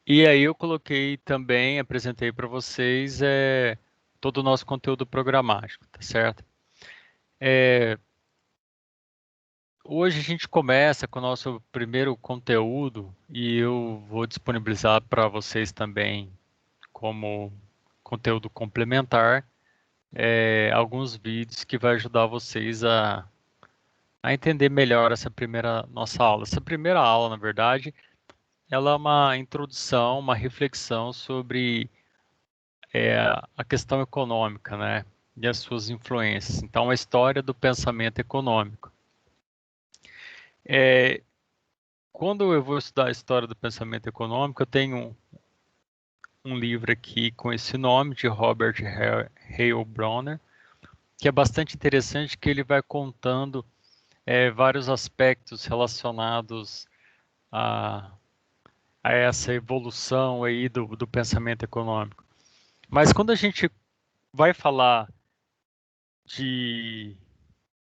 E aí eu coloquei também, apresentei para vocês todo o nosso conteúdo programático, tá certo? Hoje a gente começa com o nosso primeiro conteúdo e eu vou disponibilizar para vocês também como conteúdo complementar, alguns vídeos que vai ajudar vocês a entender melhor essa primeira nossa aula. Essa primeira aula, na verdade, ela é uma introdução, uma reflexão sobre a questão econômica, né? E as suas influências. Então, a história do pensamento econômico. É, Quando eu vou estudar a história do pensamento econômico, eu tenho um livro aqui com esse nome, de Robert Hale Bronner, que é bastante interessante, que ele vai contando vários aspectos relacionados a, a essa evolução aí do pensamento econômico. Mas quando a gente vai falar de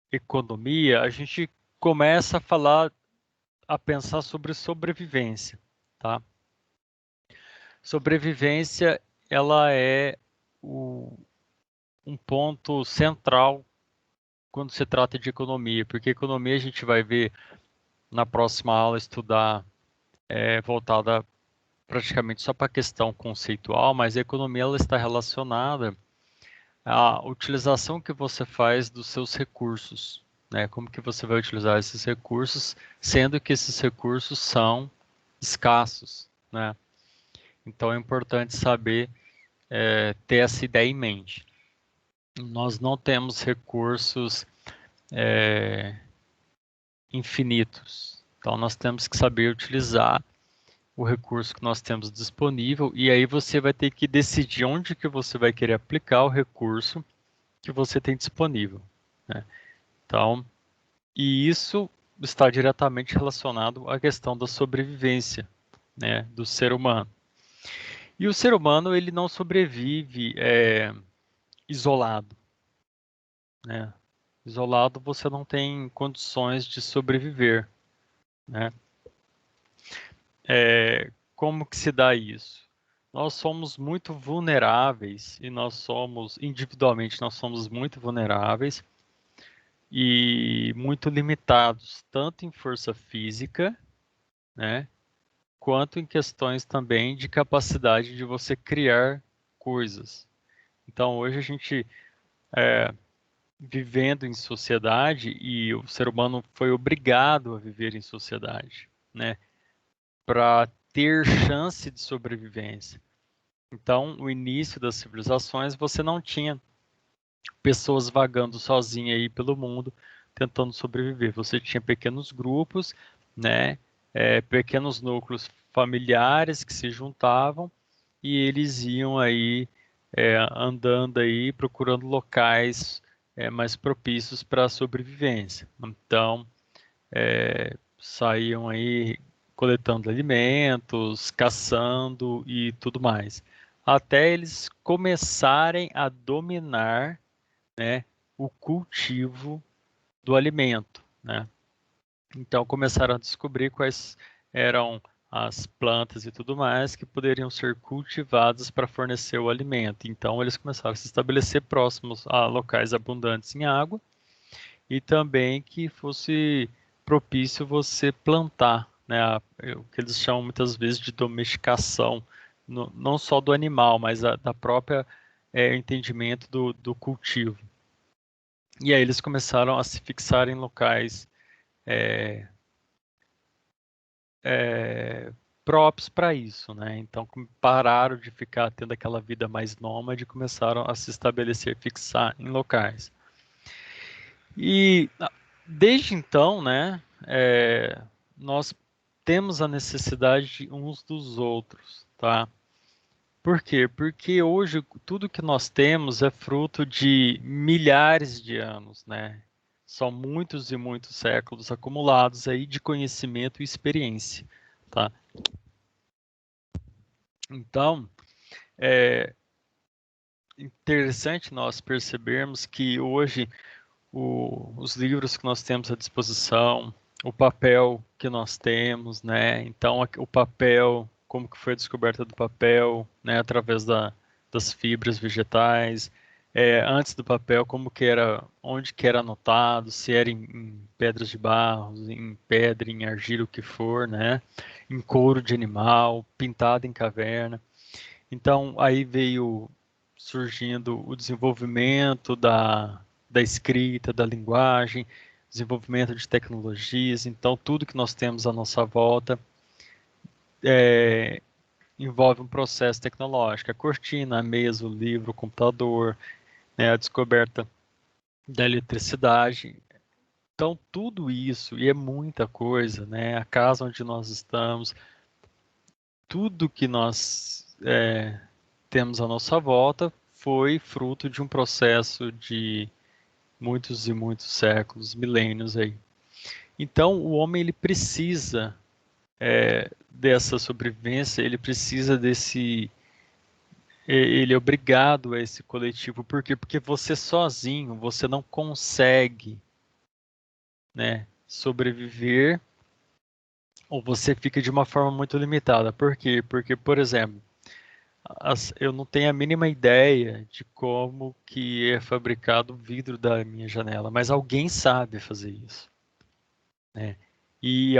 economia, a gente começa a pensar sobre sobrevivência, tá? Sobrevivência, ela é o, um ponto central quando se trata de economia, porque economia a gente vai ver na próxima aula estudar voltada praticamente só para a questão conceitual, mas a economia ela está relacionada à utilização que você faz dos seus recursos, né? Como que você vai utilizar esses recursos, sendo que esses recursos são escassos, né? Então é importante saber ter essa ideia em mente. Nós não temos recursos infinitos, então nós temos que saber utilizar o recurso que nós temos disponível e aí você vai ter que decidir onde que você vai querer aplicar o recurso que você tem disponível, né? Então, e isso está diretamente relacionado à questão da sobrevivência, né, do ser humano. E o ser humano ele não sobrevive isolado, né? Isolado você não tem condições de sobreviver, né? Como que se dá isso? Nós somos muito vulneráveis e nós somos, individualmente, nós somos muito vulneráveis e muito limitados, tanto em força física, né, quanto em questões também de capacidade de você criar coisas. Então, hoje a gente, vivendo em sociedade, e o ser humano foi obrigado a viver em sociedade, né, para ter chance de sobrevivência. Então, no início das civilizações, você não tinha pessoas vagando sozinhas aí pelo mundo tentando sobreviver. Você tinha pequenos grupos, né, pequenos núcleos familiares que se juntavam e eles iam aí andando aí procurando locais mais propícios para a sobrevivência. Então, saíam aí coletando alimentos, caçando e tudo mais, até eles começarem a dominar, né, o cultivo do alimento, né? Então começaram a descobrir quais eram as plantas e tudo mais que poderiam ser cultivadas para fornecer o alimento. Então eles começaram a se estabelecer próximos a locais abundantes em água e também que fosse propício você plantar, né? O que eles chamam muitas vezes de domesticação, não só do animal, mas da própria entendimento do cultivo. E aí eles começaram a se fixar em locais é, próprios para isso, né? Então pararam de ficar tendo aquela vida mais nômade e começaram a se estabelecer, fixar em locais. E desde então, né, nós temos a necessidade de uns dos outros, tá? Por quê? Porque hoje tudo que nós temos é fruto de milhares de anos, né? São muitos e muitos séculos acumulados aí de conhecimento e experiência, tá? Então, é interessante nós percebermos que hoje os livros que nós temos à disposição, o papel que nós temos, né? Então, o papel como que foi a descoberta do papel, né, através das fibras vegetais. Antes do papel, como que era, onde que era anotado, se era em pedras de barro, em pedra, em argila, o que for, né, em couro de animal, pintado em caverna. Então, aí veio surgindo o desenvolvimento da escrita, da linguagem, desenvolvimento de tecnologias. Então, tudo que nós temos à nossa volta envolve um processo tecnológico. A cortina, a mesa, o livro, o computador, né, a descoberta da eletricidade. Então, tudo isso, e é muita coisa, né? A casa onde nós estamos, tudo que nós temos à nossa volta foi fruto de um processo de muitos e muitos séculos, milênios aí. Então, o homem ele precisa dessa sobrevivência, ele precisa ele é obrigado a esse coletivo. Por quê? Porque você sozinho, você não consegue, né, sobreviver, ou você fica de uma forma muito limitada. Por quê? Porque, por exemplo, eu não tenho a mínima ideia de como que é fabricado o vidro da minha janela, mas alguém sabe fazer isso, né? E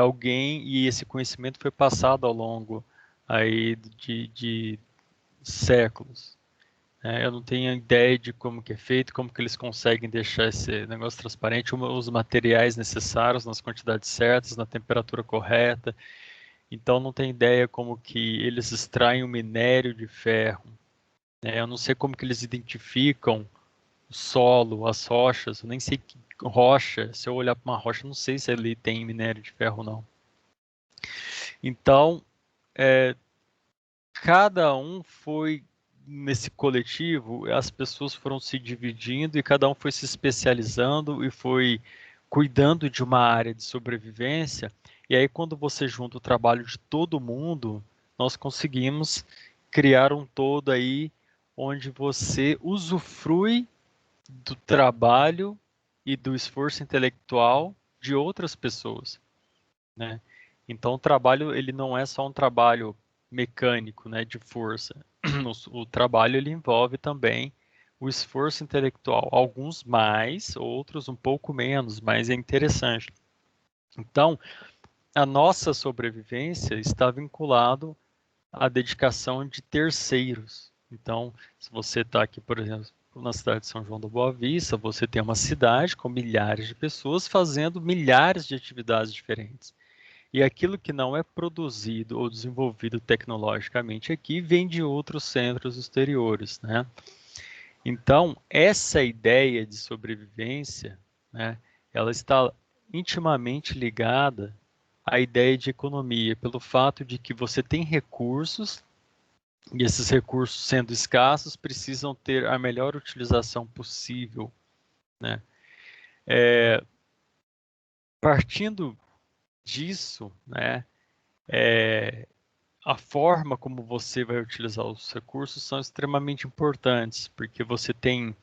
esse conhecimento foi passado ao longo aí de séculos, né? Eu não tenho ideia de como que é feito, como que eles conseguem deixar esse negócio transparente, os materiais necessários nas quantidades certas, na temperatura correta. Então não tenho ideia como que eles extraem o minério de ferro, né? Eu não sei como que eles identificam o solo, as rochas. Eu nem sei que rocha. Se eu olhar para uma rocha, eu não sei se ali tem minério de ferro ou não. Então, cada um foi nesse coletivo, as pessoas foram se dividindo e cada um foi se especializando e foi cuidando de uma área de sobrevivência. E aí, quando você junta o trabalho de todo mundo, nós conseguimos criar um todo aí onde você usufrui do trabalho e do esforço intelectual de outras pessoas, né? Então, o trabalho ele não é só um trabalho mecânico, né, de força. O trabalho ele envolve também o esforço intelectual, alguns mais, outros um pouco menos, mas é interessante. Então, a nossa sobrevivência está vinculado à dedicação de terceiros. Então, se você está aqui, por exemplo, na cidade de São João da Boa Vista, você tem uma cidade com milhares de pessoas fazendo milhares de atividades diferentes. E aquilo que não é produzido ou desenvolvido tecnologicamente aqui vem de outros centros exteriores, né? Então, essa ideia de sobrevivência, né, ela está intimamente ligada à ideia de economia, pelo fato de que você tem recursos e esses recursos, sendo escassos, precisam ter a melhor utilização possível, né? Partindo disso, né, a forma como você vai utilizar os recursos são extremamente importantes, porque você tem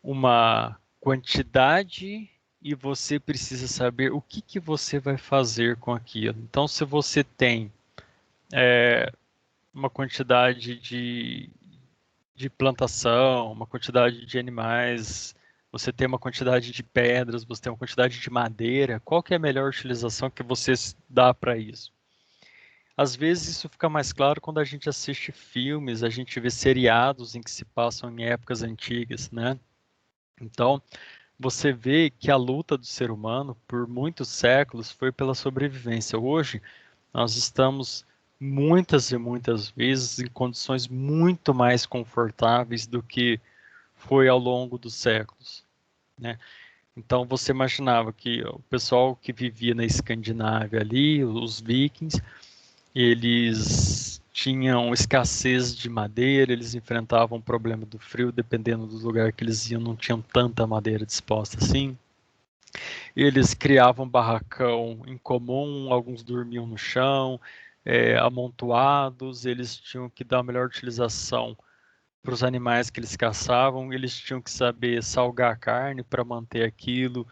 uma quantidade e você precisa saber o que que você vai fazer com aquilo. Então, se você tem uma quantidade de plantação, uma quantidade de animais, você tem uma quantidade de pedras, você tem uma quantidade de madeira, qual que é a melhor utilização que você dá para isso? Às vezes isso fica mais claro quando a gente assiste filmes, a gente vê seriados em que se passam em épocas antigas, né? Então, você vê que a luta do ser humano por muitos séculos foi pela sobrevivência. Hoje, nós estamos muitas e muitas vezes em condições muito mais confortáveis do que foi ao longo dos séculos, né? Então, você imaginava que o pessoal que vivia na Escandinávia ali, os vikings, eles tinham escassez de madeira, eles enfrentavam o problema do frio, dependendo do lugar que eles iam, não tinham tanta madeira disposta assim. Eles criavam barracão em comum, alguns dormiam no chão, amontoados, eles tinham que dar a melhor utilização para os animais que eles caçavam, eles tinham que saber salgar a carne para manter aquilo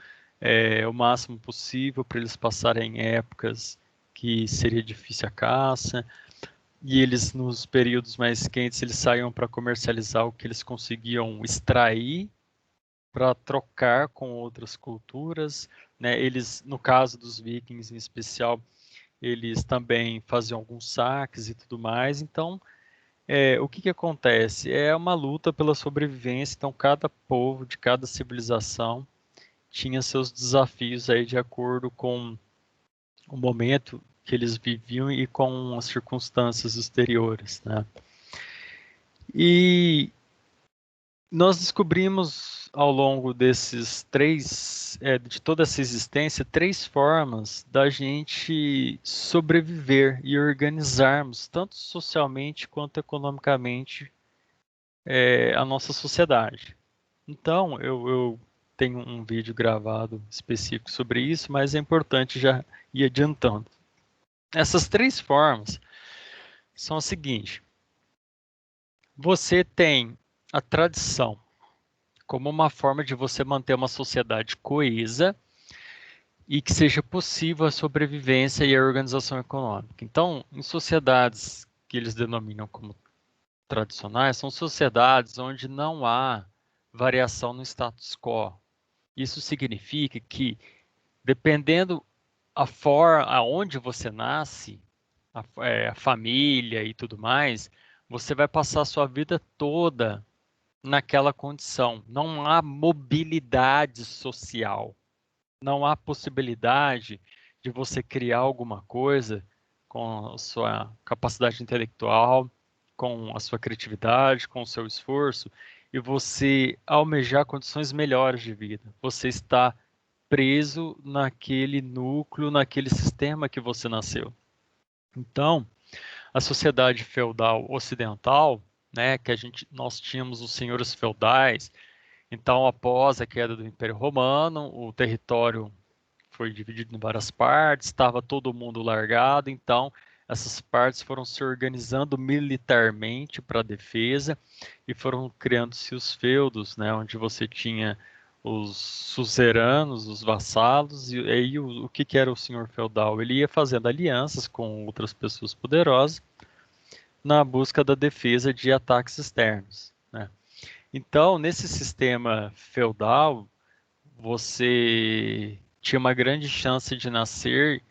o máximo possível, para eles passarem épocas que seria difícil a caça. e eles, nos períodos mais quentes, eles saíam para comercializar o que eles conseguiam extrair para trocar com outras culturas, né? Eles, no caso dos vikings em especial, eles também faziam alguns saques e tudo mais. Então, o que que acontece? É uma luta pela sobrevivência. Então, cada povo de cada civilização tinha seus desafios aí de acordo com o momento que eles viviam e com as circunstâncias exteriores, né? E nós descobrimos ao longo desses de toda essa existência, três formas da gente sobreviver e organizarmos, tanto socialmente quanto economicamente, a nossa sociedade. Então, eu tenho um vídeo gravado específico sobre isso, mas é importante já ir adiantando. Essas três formas são as seguintes: você tem a tradição como uma forma de você manter uma sociedade coesa e que seja possível a sobrevivência e a organização econômica. Então, em sociedades que eles denominam como tradicionais, são sociedades onde não há variação no status quo. Isso significa que, dependendo aonde você nasce, a família e tudo mais, você vai passar a sua vida toda naquela condição. Não há mobilidade social, não há possibilidade de você criar alguma coisa com a sua capacidade intelectual, com a sua criatividade, com o seu esforço, e você almejar condições melhores de vida. Você está preso naquele núcleo, naquele sistema que você nasceu. Então, a sociedade feudal ocidental, né, que nós tínhamos os senhores feudais. Então, após a queda do Império Romano, o território foi dividido em várias partes, estava todo mundo largado, então essas partes foram se organizando militarmente para a defesa e foram criando-se os feudos, né, onde você tinha os suzeranos, os vassalos, e aí o que era o senhor feudal? Ele ia fazendo alianças com outras pessoas poderosas na busca da defesa de ataques externos, né? Então, nesse sistema feudal, você tinha uma grande chance de nascer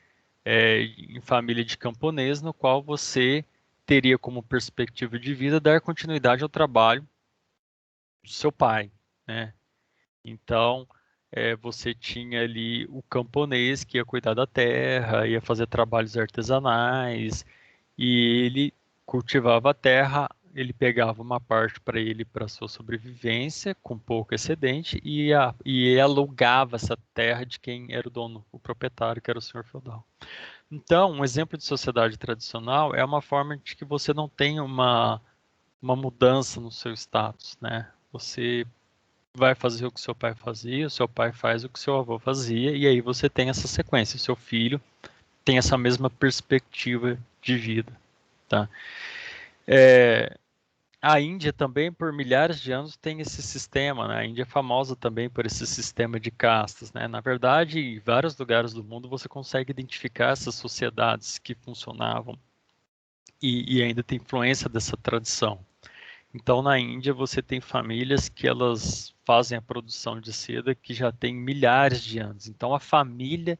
em família de camponês, no qual você teria como perspectiva de vida dar continuidade ao trabalho do seu pai, né? Então, você tinha ali o camponês que ia cuidar da terra, ia fazer trabalhos artesanais, e ele cultivava a terra, ele pegava uma parte para ele para sua sobrevivência, com pouco excedente, e alugava essa terra de quem era o dono, o proprietário, que era o senhor feudal. Então, um exemplo de sociedade tradicional é uma forma de que você não tem uma mudança no seu status, né? Você vai fazer o que seu pai fazia, o seu pai faz o que seu avô fazia, e aí você tem essa sequência. O seu filho tem essa mesma perspectiva de vida, tá? A Índia também, por milhares de anos, tem esse sistema, né? A Índia é famosa também por esse sistema de castas, né? Na verdade, em vários lugares do mundo você consegue identificar essas sociedades que funcionavam e ainda tem influência dessa tradição. Então, na Índia, você tem famílias que elas fazem a produção de seda que já tem milhares de anos. Então, a família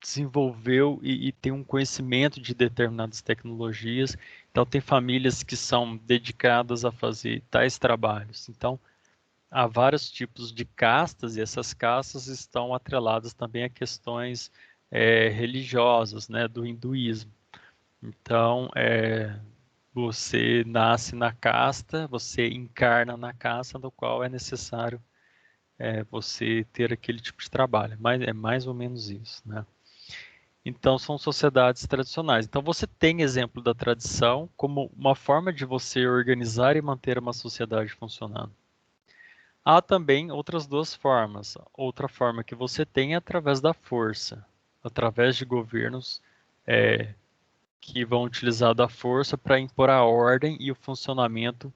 desenvolveu e tem um conhecimento de determinadas tecnologias. Então, tem famílias que são dedicadas a fazer tais trabalhos. Então, há vários tipos de castas e essas castas estão atreladas também a questões religiosas, né, do hinduísmo. Então, você nasce na casta, você encarna na casta no qual é necessário você ter aquele tipo de trabalho. Mas é mais ou menos isso, né? Então, são sociedades tradicionais. Então, você tem exemplo da tradição como uma forma de você organizar e manter uma sociedade funcionando. Há também outras duas formas. Outra forma que você tem é através da força, através de governos que vão utilizar da força para impor a ordem e o funcionamento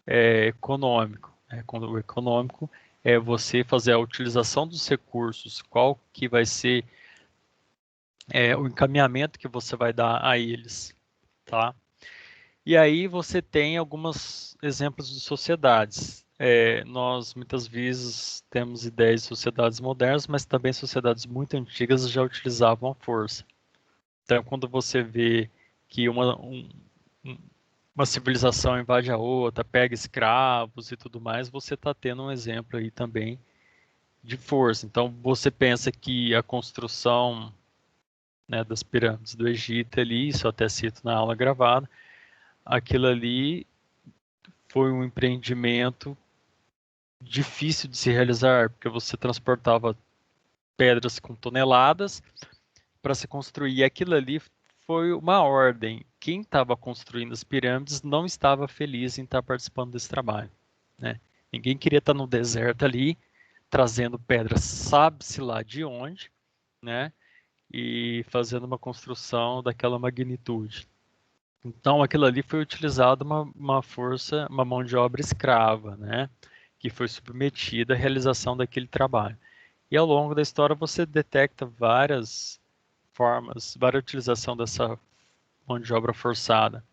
econômico. Quando o econômico é você fazer a utilização dos recursos, qual que vai ser o encaminhamento que você vai dar a eles. tá? E aí você tem alguns exemplos de sociedades. Nós muitas vezes temos ideias de sociedades modernas, mas também sociedades muito antigas já utilizavam a força. Então, quando você vê que uma civilização invade a outra, pega escravos e tudo mais, você está tendo um exemplo aí também de força. Então, você pensa que a construção, né, das pirâmides do Egito ali, isso eu até cito na aula gravada, aquilo ali foi um empreendimento difícil de se realizar, porque você transportava pedras com toneladas para se construir. E aquilo ali foi uma ordem. Quem estava construindo as pirâmides não estava feliz em estar participando desse trabalho, né? Ninguém queria estar no deserto ali, trazendo pedras, sabe-se lá de onde, né? E fazendo uma construção daquela magnitude. Então, aquilo ali foi utilizado uma força, uma mão de obra escrava, né? Que foi submetida à realização daquele trabalho. E ao longo da história você detecta várias formas, várias utilização dessa mão de obra forçada.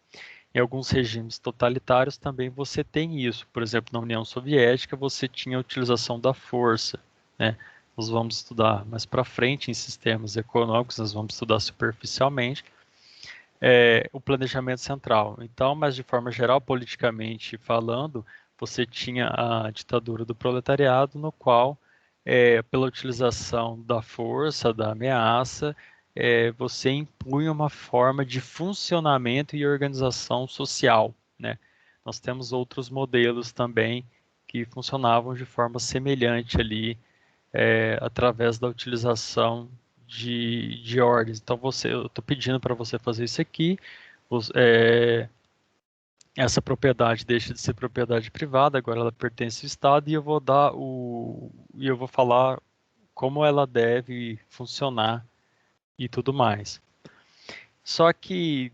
Em alguns regimes totalitários também você tem isso. Por exemplo, na União Soviética você tinha a utilização da força, né? Nós vamos estudar mais para frente em sistemas econômicos, nós vamos estudar superficialmente o planejamento central. Então, mas de forma geral, politicamente falando, você tinha a ditadura do proletariado, no qual, pela utilização da força, da ameaça, você impunha uma forma de funcionamento e organização social, né? Nós temos outros modelos também que funcionavam de forma semelhante ali, através da utilização de ordens. Então, eu estou pedindo para você fazer isso aqui, essa propriedade deixa de ser propriedade privada, agora ela pertence ao Estado, e eu vou falar como ela deve funcionar e tudo mais. Só que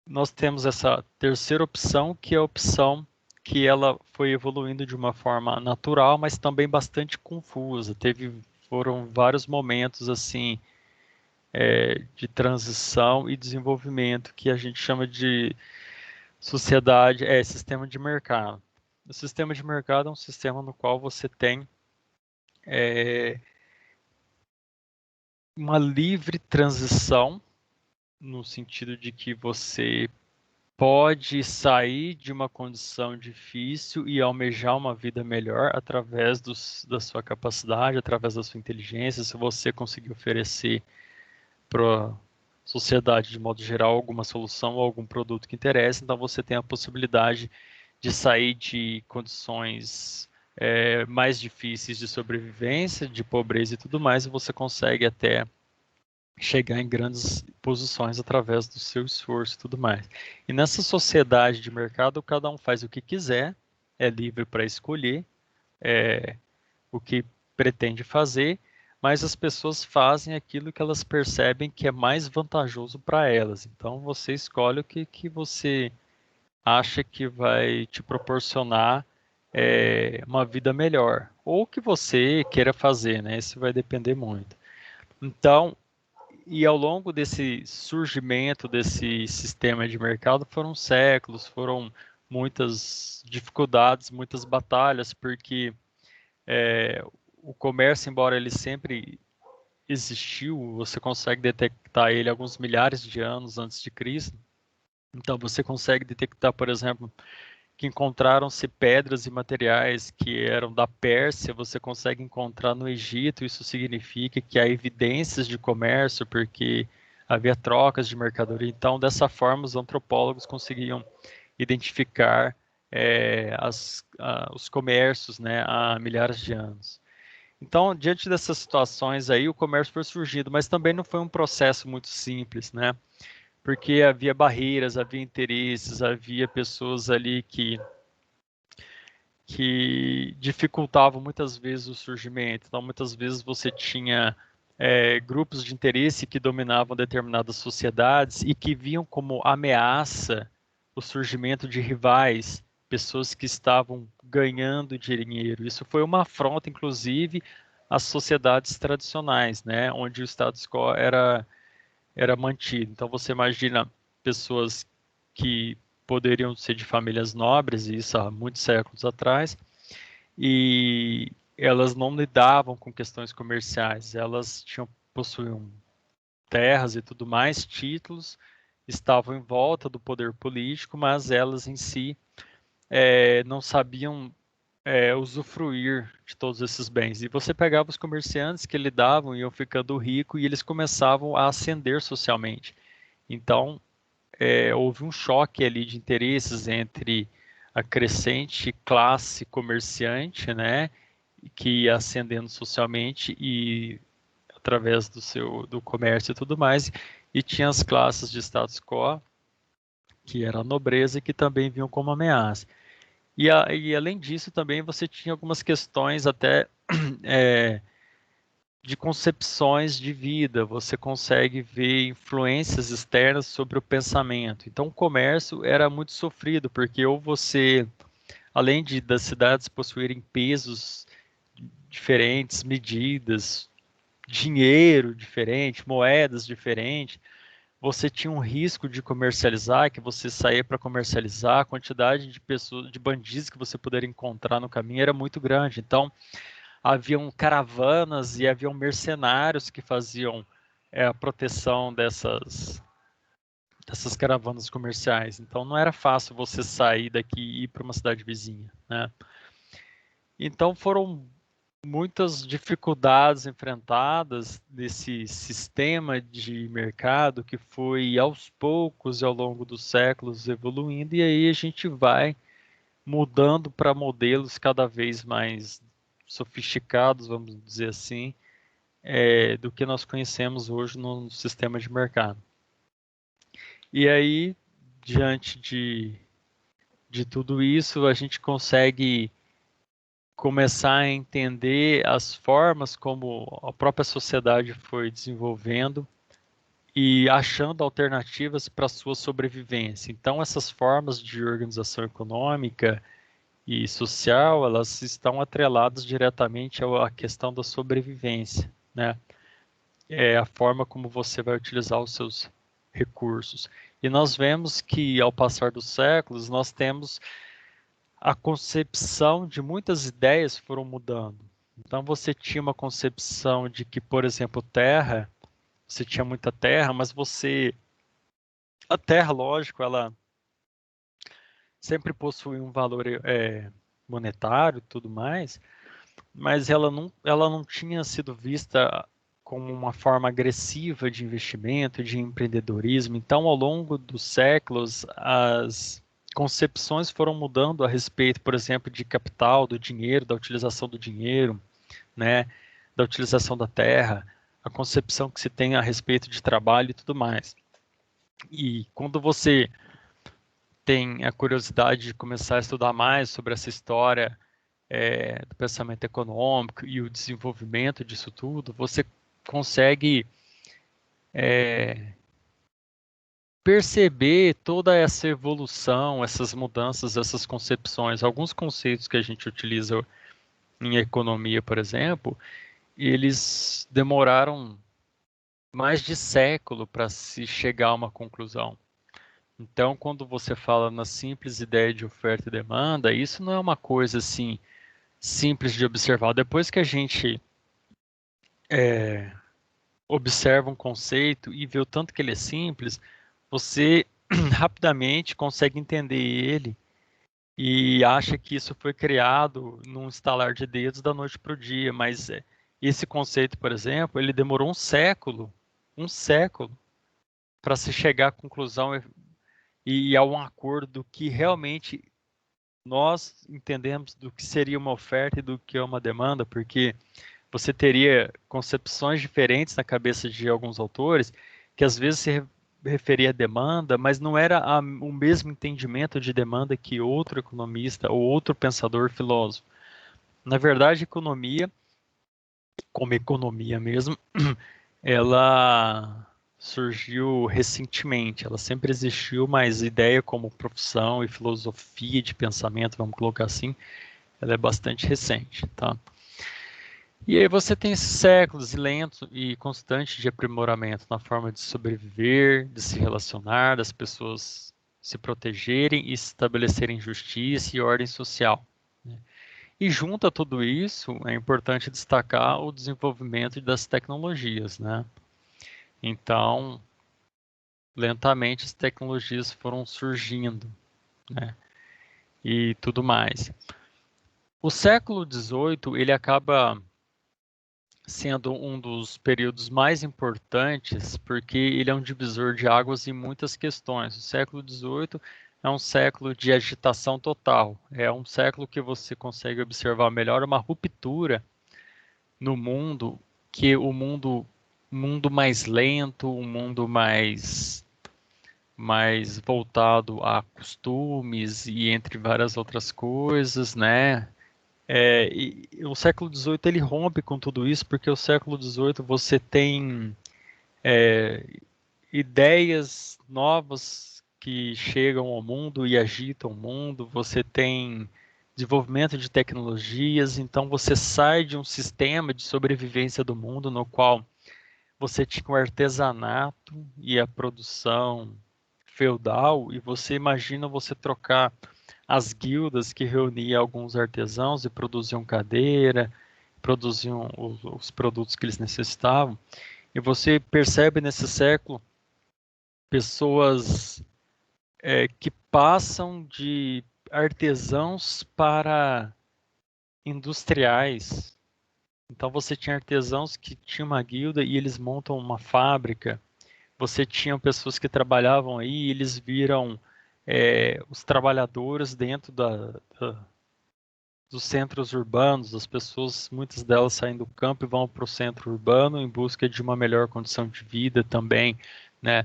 nós temos essa terceira opção, que é a opção que ela foi evoluindo de uma forma natural, mas também bastante confusa. Foram vários momentos assim, de transição e desenvolvimento que a gente chama de sistema de mercado. O sistema de mercado é um sistema no qual você tem uma livre transição, no sentido de que você pode sair de uma condição difícil e almejar uma vida melhor através da sua capacidade, através da sua inteligência. Se você conseguir oferecer para a sociedade, de modo geral, alguma solução ou algum produto que interessa, então você tem a possibilidade de sair de condições mais difíceis de sobrevivência, de pobreza e tudo mais, e você consegue até chegar em grandes posições através do seu esforço e tudo mais. E nessa sociedade de mercado, cada um faz o que quiser, é livre para escolher o que pretende fazer, mas as pessoas fazem aquilo que elas percebem que é mais vantajoso para elas. Então você escolhe o que você acha que vai te proporcionar uma vida melhor, ou o que você queira fazer, né? Isso vai depender muito. Então, e ao longo desse surgimento desse sistema de mercado foram séculos, foram muitas dificuldades, muitas batalhas, porque o comércio, embora ele sempre existiu, você consegue detectar ele alguns milhares de anos antes de Cristo. Então você consegue detectar, por exemplo, que encontraram-se pedras e materiais que eram da Pérsia, você consegue encontrar no Egito. Isso significa que há evidências de comércio, porque havia trocas de mercadoria. Então, dessa forma, os antropólogos conseguiam identificar os comércios, né, há milhares de anos. Então, diante dessas situações aí, o comércio foi surgindo, mas também não foi um processo muito simples, né? Porque havia barreiras, havia interesses, havia pessoas ali que dificultavam muitas vezes o surgimento. Então, muitas vezes você tinha grupos de interesse que dominavam determinadas sociedades e que viam como ameaça o surgimento de rivais, pessoas que estavam ganhando dinheiro. Isso foi uma afronta, inclusive, às sociedades tradicionais, né, onde o status quo era mantido. Então, você imagina pessoas que poderiam ser de famílias nobres, e isso há muitos séculos atrás, e elas não lidavam com questões comerciais, elas possuíam terras e tudo mais, títulos, estavam em volta do poder político, mas elas em si não sabiam usufruir de todos esses bens. E você pegava os comerciantes que lidavam, iam ficando ricos e eles começavam a ascender socialmente. Então, houve um choque ali de interesses entre a crescente classe comerciante, né, que ia ascendendo socialmente e através do comércio e tudo mais, e tinha as classes de status quo, que era a nobreza e que também vinham como ameaça. E além disso, também você tinha algumas questões até de concepções de vida, você consegue ver influências externas sobre o pensamento. Então, o comércio era muito sofrido, porque ou você, além das cidades possuírem pesos diferentes, medidas, dinheiro diferente, moedas diferentes, você tinha um risco de comercializar, que você saía para comercializar, a quantidade de pessoas, de bandidos que você poderia encontrar no caminho era muito grande. Então, haviam caravanas e haviam mercenários que faziam a proteção dessas caravanas comerciais. Então, não era fácil você sair daqui e ir para uma cidade vizinha, né? Então, foram muitas dificuldades enfrentadas nesse sistema de mercado que foi aos poucos e ao longo dos séculos evoluindo, e aí a gente vai mudando para modelos cada vez mais sofisticados, vamos dizer assim, do que nós conhecemos hoje no sistema de mercado. E aí, diante de tudo isso, a gente consegue começar a entender as formas como a própria sociedade foi desenvolvendo e achando alternativas para a sua sobrevivência. Então, essas formas de organização econômica e social, elas estão atreladas diretamente à questão da sobrevivência, né? É a forma como você vai utilizar os seus recursos. E nós vemos que, ao passar dos séculos, nós temos a concepção de muitas ideias foram mudando. Então você tinha uma concepção de que, por exemplo, terra, você tinha muita terra, mas a terra, lógico, ela sempre possui um valor monetário e tudo mais, mas ela não tinha sido vista como uma forma agressiva de investimento, de empreendedorismo. Então, ao longo dos séculos, as concepções foram mudando a respeito, por exemplo, de capital, do dinheiro, da utilização do dinheiro, né, da utilização da terra, a concepção que se tem a respeito de trabalho e tudo mais. E quando você tem a curiosidade de começar a estudar mais sobre essa história do pensamento econômico e o desenvolvimento disso tudo, você consegue perceber toda essa evolução, essas mudanças, essas concepções. Alguns conceitos que a gente utiliza em economia, por exemplo, eles demoraram mais de século para se chegar a uma conclusão. Então, quando você fala na simples ideia de oferta e demanda, isso não é uma coisa assim simples de observar. Depois que a gente observa um conceito e vê o tanto que ele é simples, você rapidamente consegue entender ele e acha que isso foi criado num estalar de dedos da noite para o dia. Mas esse conceito, por exemplo, ele demorou um século, para se chegar à conclusão e a um acordo que realmente nós entendemos do que seria uma oferta e do que é uma demanda, porque você teria concepções diferentes na cabeça de alguns autores, que às vezes se referia à demanda, mas não era o mesmo entendimento de demanda que outro economista ou outro pensador filósofo. Na verdade, economia, como economia mesmo, ela surgiu recentemente, ela sempre existiu, mas ideia como profissão e filosofia de pensamento, vamos colocar assim, ela é bastante recente, tá? E aí você tem esses séculos lento e constante de aprimoramento na forma de sobreviver, de se relacionar, das pessoas se protegerem e estabelecerem justiça e ordem social, né? E junto a tudo isso, é importante destacar o desenvolvimento das tecnologias, né? Então, lentamente as tecnologias foram surgindo, né? E tudo mais. O século XVIII, ele acaba sendo um dos períodos mais importantes, porque ele é um divisor de águas em muitas questões. O século XVIII é um século de agitação total. É um século que você consegue observar melhor uma ruptura no mundo, que o mundo mais lento, um mundo mais voltado a costumes e entre várias outras coisas, né? E o século XVIII ele rompe com tudo isso, porque o século XVIII você tem ideias novas que chegam ao mundo e agitam o mundo, você tem desenvolvimento de tecnologias, então você sai de um sistema de sobrevivência do mundo no qual você tinha o artesanato e a produção feudal, e você imagina você trocar as guildas que reuniam alguns artesãos e produziam cadeira, produziam os produtos que eles necessitavam. E você percebe nesse século pessoas que passam de artesãos para industriais. Então você tinha artesãos que tinham uma guilda e eles montam uma fábrica. Você tinha pessoas que trabalhavam aí e eles viram os trabalhadores dentro dos centros urbanos, as pessoas, muitas delas saem do campo e vão para o centro urbano em busca de uma melhor condição de vida também, né?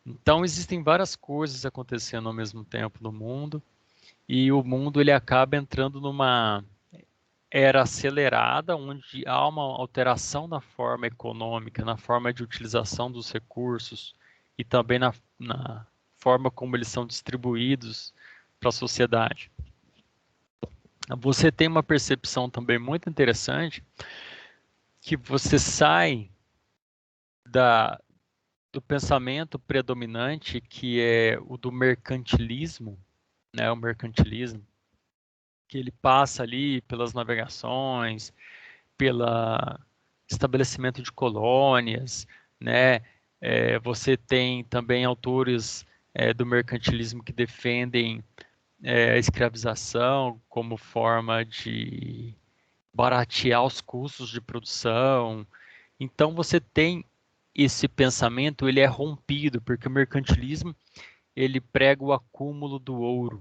Então existem várias coisas acontecendo ao mesmo tempo no mundo e o mundo ele acaba entrando numa era acelerada, onde há uma alteração na forma econômica, na forma de utilização dos recursos e também na forma como eles são distribuídos para a sociedade. Você tem uma percepção também muito interessante que você sai da, do pensamento predominante, que é o do mercantilismo, né, o mercantilismo, que ele passa ali pelas navegações, pela estabelecimento de colônias, né? Você tem também autores do mercantilismo que defendem a escravização como forma de baratear os custos de produção. Então você tem esse pensamento, ele é rompido, porque o mercantilismo ele prega o acúmulo do ouro.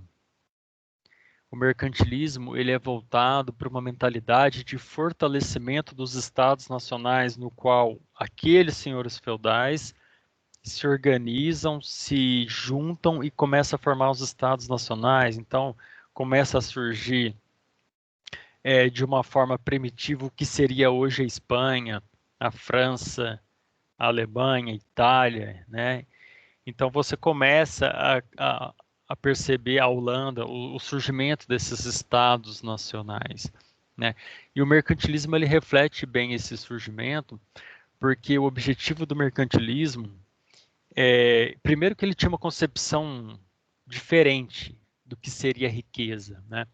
O mercantilismo ele é voltado para uma mentalidade de fortalecimento dos estados nacionais, no qual aqueles senhores feudais se organizam, se juntam e começam a formar os estados nacionais. Então, começa a surgir de uma forma primitiva o que seria hoje a Espanha, a França, a Alemanha, a Itália, né? Então você começa a perceber a Holanda, o surgimento desses estados nacionais, né? E o mercantilismo ele reflete bem esse surgimento, porque o objetivo do mercantilismo primeiro que ele tinha uma concepção diferente do que seria riqueza, né?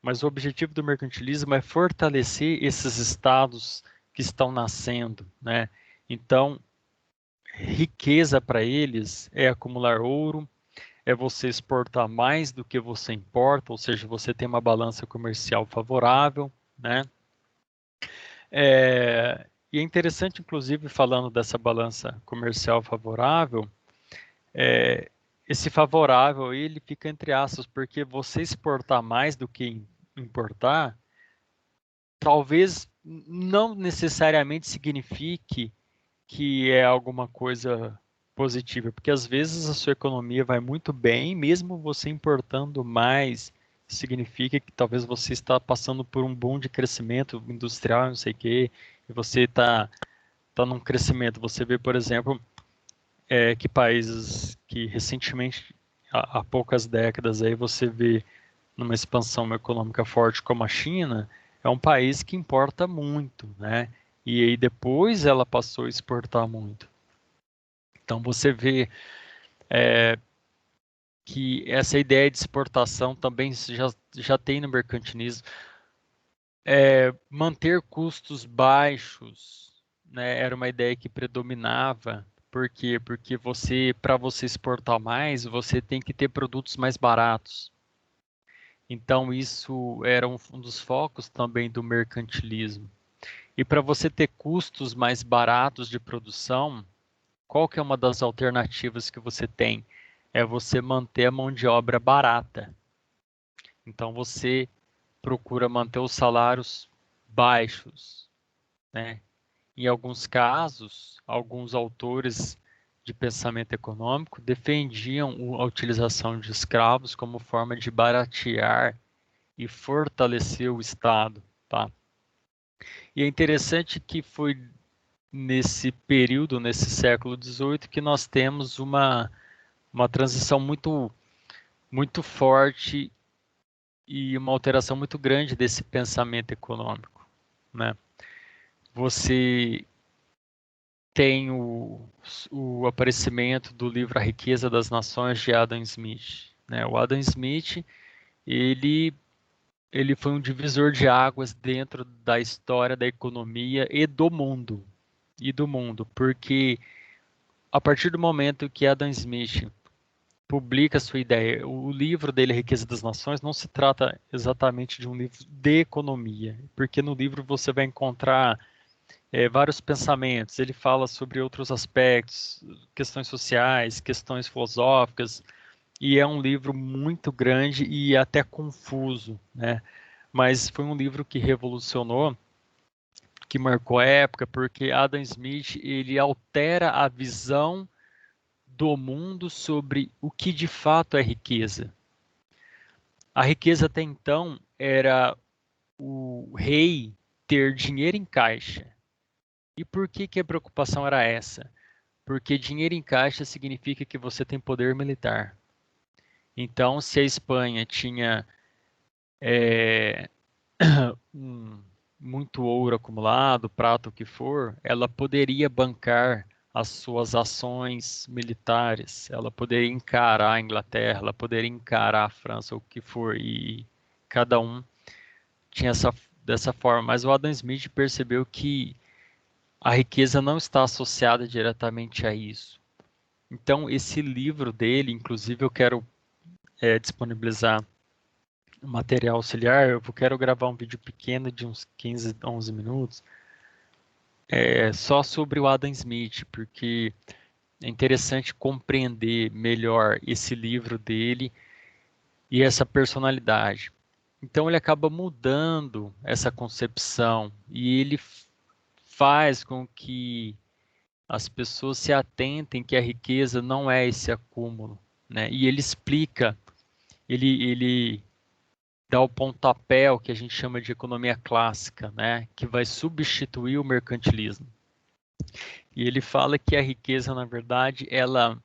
Mas o objetivo do mercantilismo é fortalecer esses estados que estão nascendo, né? Então, riqueza para eles é acumular ouro, é você exportar mais do que você importa, ou seja, você tem uma balança comercial favorável, né? E é interessante, inclusive, falando dessa balança comercial favorável, esse favorável ele fica entre aspas, porque você exportar mais do que importar, talvez não necessariamente signifique que é alguma coisa positiva, porque às vezes a sua economia vai muito bem, mesmo você importando mais, significa que talvez você está passando por um boom de crescimento industrial, não sei o quê, e você tá num crescimento. Você vê, por exemplo, que países que recentemente, há poucas décadas, aí você vê numa expansão econômica forte como a China, é um país que importa muito, né? E aí depois ela passou a exportar muito. Então você vê que essa ideia de exportação também já tem no mercantilismo. Manter custos baixos, né, era uma ideia que predominava. Por quê? Porque para você exportar mais, você tem que ter produtos mais baratos. Então, isso era um dos focos também do mercantilismo. E para você ter custos mais baratos de produção, qual que é uma das alternativas que você tem? É você manter a mão de obra barata. Então, você procura manter os salários baixos, né? Em alguns casos, alguns autores de pensamento econômico defendiam a utilização de escravos como forma de baratear e fortalecer o Estado, tá? E é interessante que foi nesse período, nesse século XVIII, que nós temos uma transição muito forte e uma alteração muito grande desse pensamento econômico, né? Você tem o aparecimento do livro A Riqueza das Nações de Adam Smith, né? O Adam Smith, ele ele foi um divisor de águas dentro da história da economia e do mundo, porque a partir do momento que Adam Smith publica a sua ideia, o livro dele, A Riqueza das Nações, não se trata exatamente de um livro de economia, porque no livro você vai encontrar vários pensamentos, ele fala sobre outros aspectos, questões sociais, questões filosóficas, e é um livro muito grande e até confuso, né? Mas foi um livro que revolucionou, que marcou a época, porque Adam Smith ele altera a visão do mundo sobre o que de fato é riqueza. A riqueza até então era o rei ter dinheiro em caixa. E por que a preocupação era essa? Porque dinheiro em caixa significa que você tem poder militar. Então, se a Espanha tinha um, muito ouro acumulado, prata, o que for, ela poderia bancar as suas ações militares, ela poderia encarar a Inglaterra, ela poderia encarar a França, o que for, e cada um tinha dessa forma. Mas o Adam Smith percebeu que a riqueza não está associada diretamente a isso. Então, esse livro dele, inclusive, eu quero disponibilizar material auxiliar, eu quero gravar um vídeo pequeno de uns 15, 11 minutos, só sobre o Adam Smith, porque é interessante compreender melhor esse livro dele e essa personalidade. Então ele acaba mudando essa concepção e ele faz com que as pessoas se atentem que a riqueza não é esse acúmulo, né? E ele explica, ele dá o pontapé, o que a gente chama de economia clássica, né? Que vai substituir o mercantilismo. E ele fala que a riqueza, na verdade, ela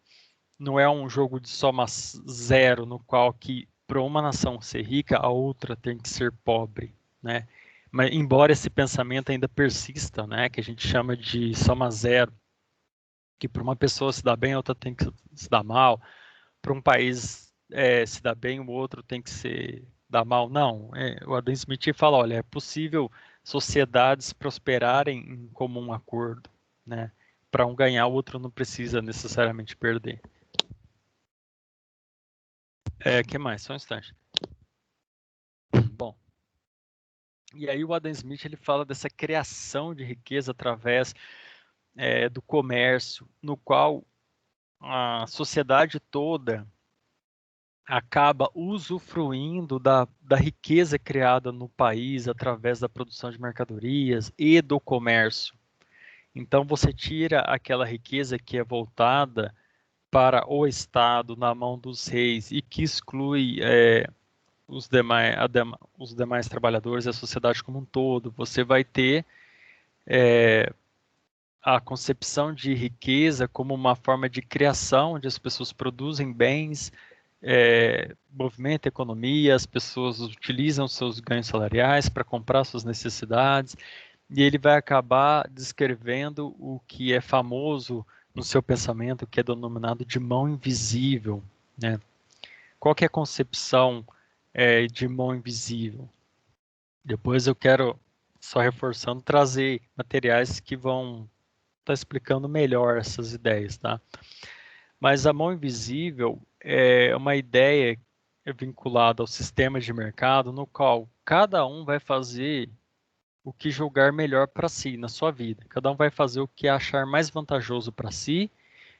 não é um jogo de soma zero, no qual que para uma nação ser rica, a outra tem que ser pobre, né? Mas embora esse pensamento ainda persista, né? Que a gente chama de soma zero, que para uma pessoa se dar bem, a outra tem que se dar mal. Para um país se dar bem, o outro tem que se dar mal. Não, o Adam Smith fala, olha, é possível sociedades prosperarem em comum acordo, né? Para um ganhar, o outro não precisa necessariamente perder. Que mais? Só um instante. Bom, e aí o Adam Smith ele fala dessa criação de riqueza através do comércio, no qual a sociedade toda acaba usufruindo da riqueza criada no país através da produção de mercadorias e do comércio. Então você tira aquela riqueza que é voltada para o Estado na mão dos reis e que exclui os demais trabalhadores e a sociedade como um todo. Você vai ter a concepção de riqueza como uma forma de criação, onde as pessoas produzem bens, movimenta a economia, as pessoas utilizam seus ganhos salariais para comprar suas necessidades, e ele vai acabar descrevendo o que é famoso no seu pensamento, que é denominado de mão invisível, né? Qual que é a concepção de mão invisível? Depois eu quero, só reforçando, trazer materiais que vão estar explicando melhor essas ideias, tá? Mas a mão invisível é uma ideia vinculada ao sistema de mercado no qual cada um vai fazer o que julgar melhor para si na sua vida. Cada um vai fazer o que achar mais vantajoso para si,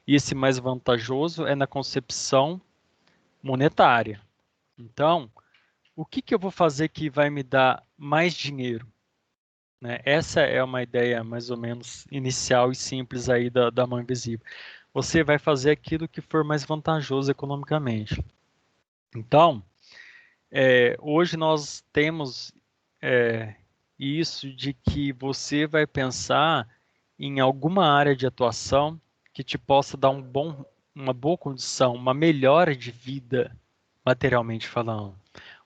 e esse mais vantajoso é na concepção monetária. Então, o que que eu vou fazer que vai me dar mais dinheiro? Né? Essa é uma ideia mais ou menos inicial e simples aí da mão invisível. Você vai fazer aquilo que for mais vantajoso economicamente. Então, hoje nós temos isso de que você vai pensar em alguma área de atuação que te possa dar uma boa condição, uma melhora de vida, materialmente falando.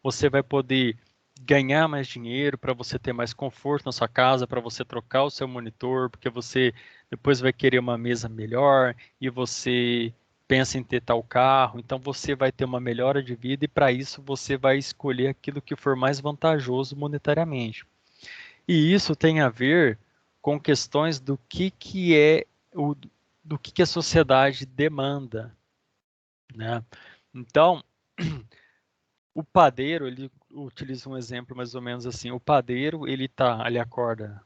Você vai poder ganhar mais dinheiro para você ter mais conforto na sua casa, para você trocar o seu monitor, porque você depois vai querer uma mesa melhor e você pensa em ter tal carro, então você vai ter uma melhora de vida e para isso você vai escolher aquilo que for mais vantajoso monetariamente. E isso tem a ver com questões que é do que a sociedade demanda, né? Então, o padeiro, ele utiliza um exemplo mais ou menos assim. O padeiro, ele acorda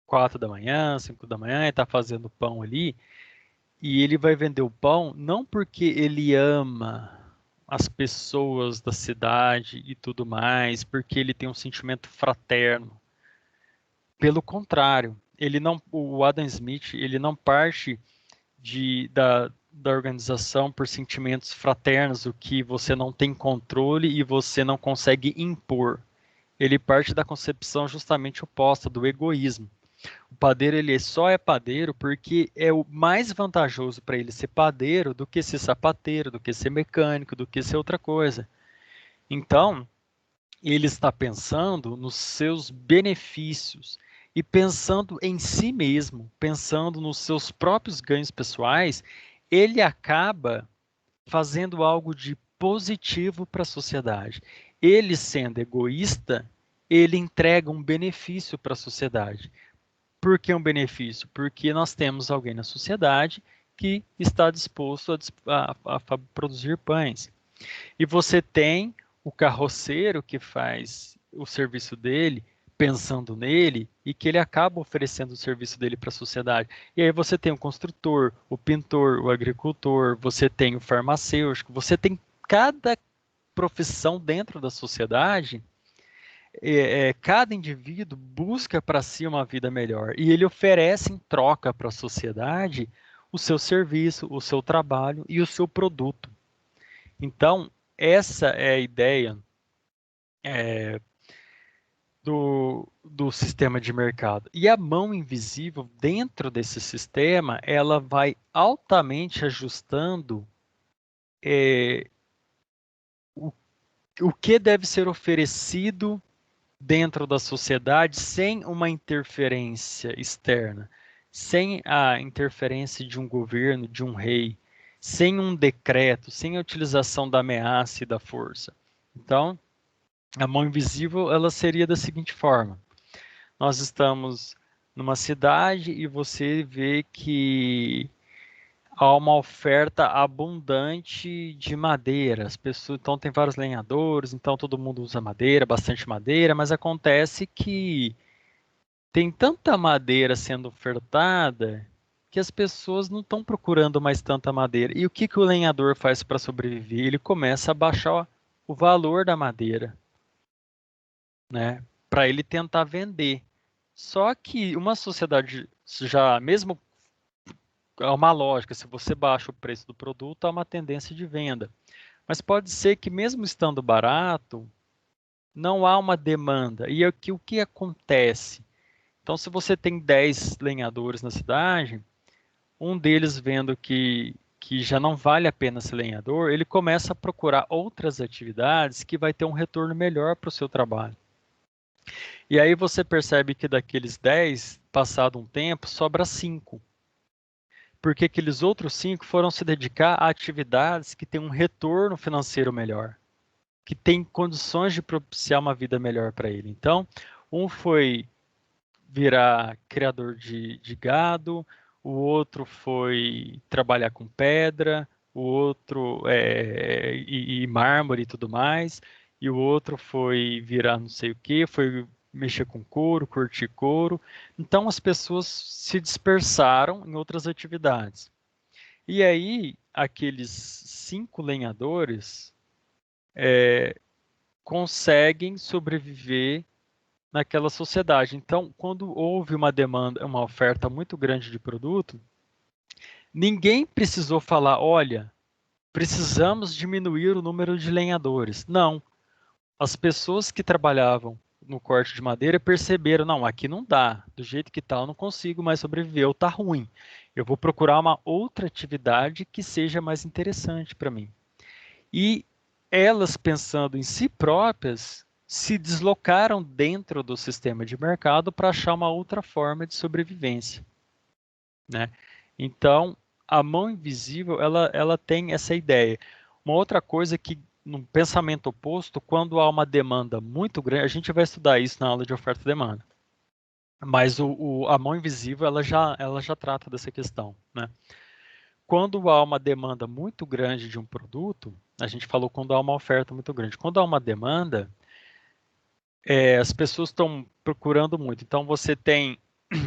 4 da manhã, 5 da manhã, e está fazendo pão ali, e ele vai vender o pão não porque ele ama as pessoas da cidade e tudo mais, porque ele tem um sentimento fraterno. Pelo contrário, o Adam Smith, ele não parte da organização por sentimentos fraternos, o que você não tem controle e você não consegue impor. Ele parte da concepção justamente oposta, do egoísmo. O padeiro ele só é padeiro porque é o mais vantajoso para ele ser padeiro do que ser sapateiro, do que ser mecânico, do que ser outra coisa. Então, ele está pensando nos seus benefícios e pensando em si mesmo, pensando nos seus próprios ganhos pessoais, ele acaba fazendo algo de positivo para a sociedade. Ele sendo egoísta, ele entrega um benefício para a sociedade. Por que um benefício? Porque nós temos alguém na sociedade que está disposto a produzir pães. E você tem o carroceiro que faz o serviço dele, pensando nele, e que ele acaba oferecendo o serviço dele para a sociedade. E aí você tem o construtor, o pintor, o agricultor, você tem o farmacêutico, você tem cada profissão dentro da sociedade. Cada indivíduo busca para si uma vida melhor e ele oferece em troca para a sociedade o seu serviço, o seu trabalho e o seu produto. Então, essa é a ideia do sistema de mercado. E a mão invisível dentro desse sistema, ela vai altamente ajustando o, o que deve ser oferecido dentro da sociedade sem uma interferência externa, sem a interferência de um governo, de um rei, sem um decreto, sem a utilização da ameaça e da força. Então, a mão invisível, ela seria da seguinte forma: nós estamos numa cidade e você vê que há uma oferta abundante de madeira. As pessoas, então tem vários lenhadores, então todo mundo usa madeira, bastante madeira, mas acontece que tem tanta madeira sendo ofertada que as pessoas não estão procurando mais tanta madeira. E o que que o lenhador faz para sobreviver? Ele começa a baixar o valor da madeira, né? Para ele tentar vender. Só que uma sociedade já, mesmo há uma lógica, se você baixa o preço do produto, há uma tendência de venda. Mas pode ser que mesmo estando barato, não há uma demanda. E aqui o que acontece? Então, se você tem 10 lenhadores na cidade, um deles vendo que já não vale a pena ser lenhador, ele começa a procurar outras atividades que vai ter um retorno melhor para o seu trabalho. E aí você percebe que daqueles 10, passado um tempo, sobra 5. porque aqueles outros 5 foram se dedicar a atividades que têm um retorno financeiro melhor, que têm condições de propiciar uma vida melhor para ele. Então, um foi virar criador de gado, o outro foi trabalhar com pedra, o outro e mármore e tudo mais, e o outro foi virar não sei o que, foi mexer com couro, curtir couro. Então as pessoas se dispersaram em outras atividades. E aí aqueles 5 lenhadores conseguem sobreviver naquela sociedade. Então, quando houve uma demanda, uma oferta muito grande de produto, ninguém precisou falar, olha, precisamos diminuir o número de lenhadores. Não. As pessoas que trabalhavam no corte de madeira perceberam, não, aqui não dá, do jeito que está, eu não consigo mais sobreviver, ou está ruim. Eu vou procurar uma outra atividade que seja mais interessante para mim. E elas, pensando em si próprias, se deslocaram dentro do sistema de mercado para achar uma outra forma de sobrevivência, né? Então, a mão invisível, ela tem essa ideia. Uma outra coisa que, no pensamento oposto, quando há uma demanda muito grande, a gente vai estudar isso na aula de oferta e demanda, mas a mão invisível, ela já trata dessa questão, né? Quando há uma demanda muito grande de um produto, a gente falou quando há uma oferta muito grande. Quando há uma demanda, as pessoas estão procurando muito. Então, você tem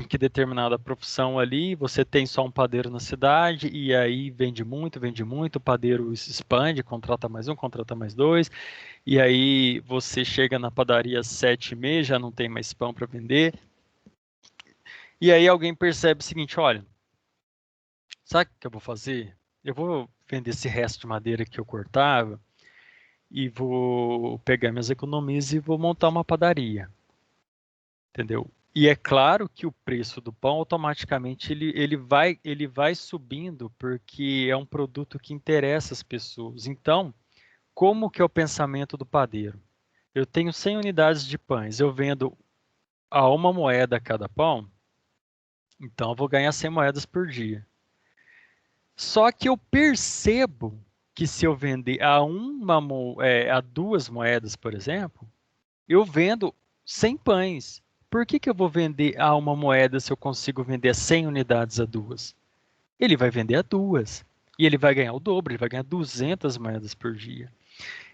que determinada profissão ali, você tem só um padeiro na cidade, e aí vende muito, o padeiro se expande, contrata mais um, contrata mais dois, e aí você chega na padaria às 7h30, já não tem mais pão para vender. E aí alguém percebe o seguinte, olha, sabe o que eu vou fazer? Eu vou vender esse resto de madeira que eu cortava, e vou pegar minhas economias e vou montar uma padaria, entendeu? E é claro que o preço do pão automaticamente ele vai subindo porque é um produto que interessa as pessoas. Então, como que é o pensamento do padeiro? Eu tenho 100 unidades de pães, eu vendo a 1 moeda cada pão, então eu vou ganhar 100 moedas por dia. Só que eu percebo que se eu vender a 2 moedas, por exemplo, eu vendo 100 pães. Por que eu vou vender a 1 moeda se eu consigo vender 100 unidades a 2? Ele vai vender a 2. E ele vai ganhar o dobro, ele vai ganhar 200 moedas por dia.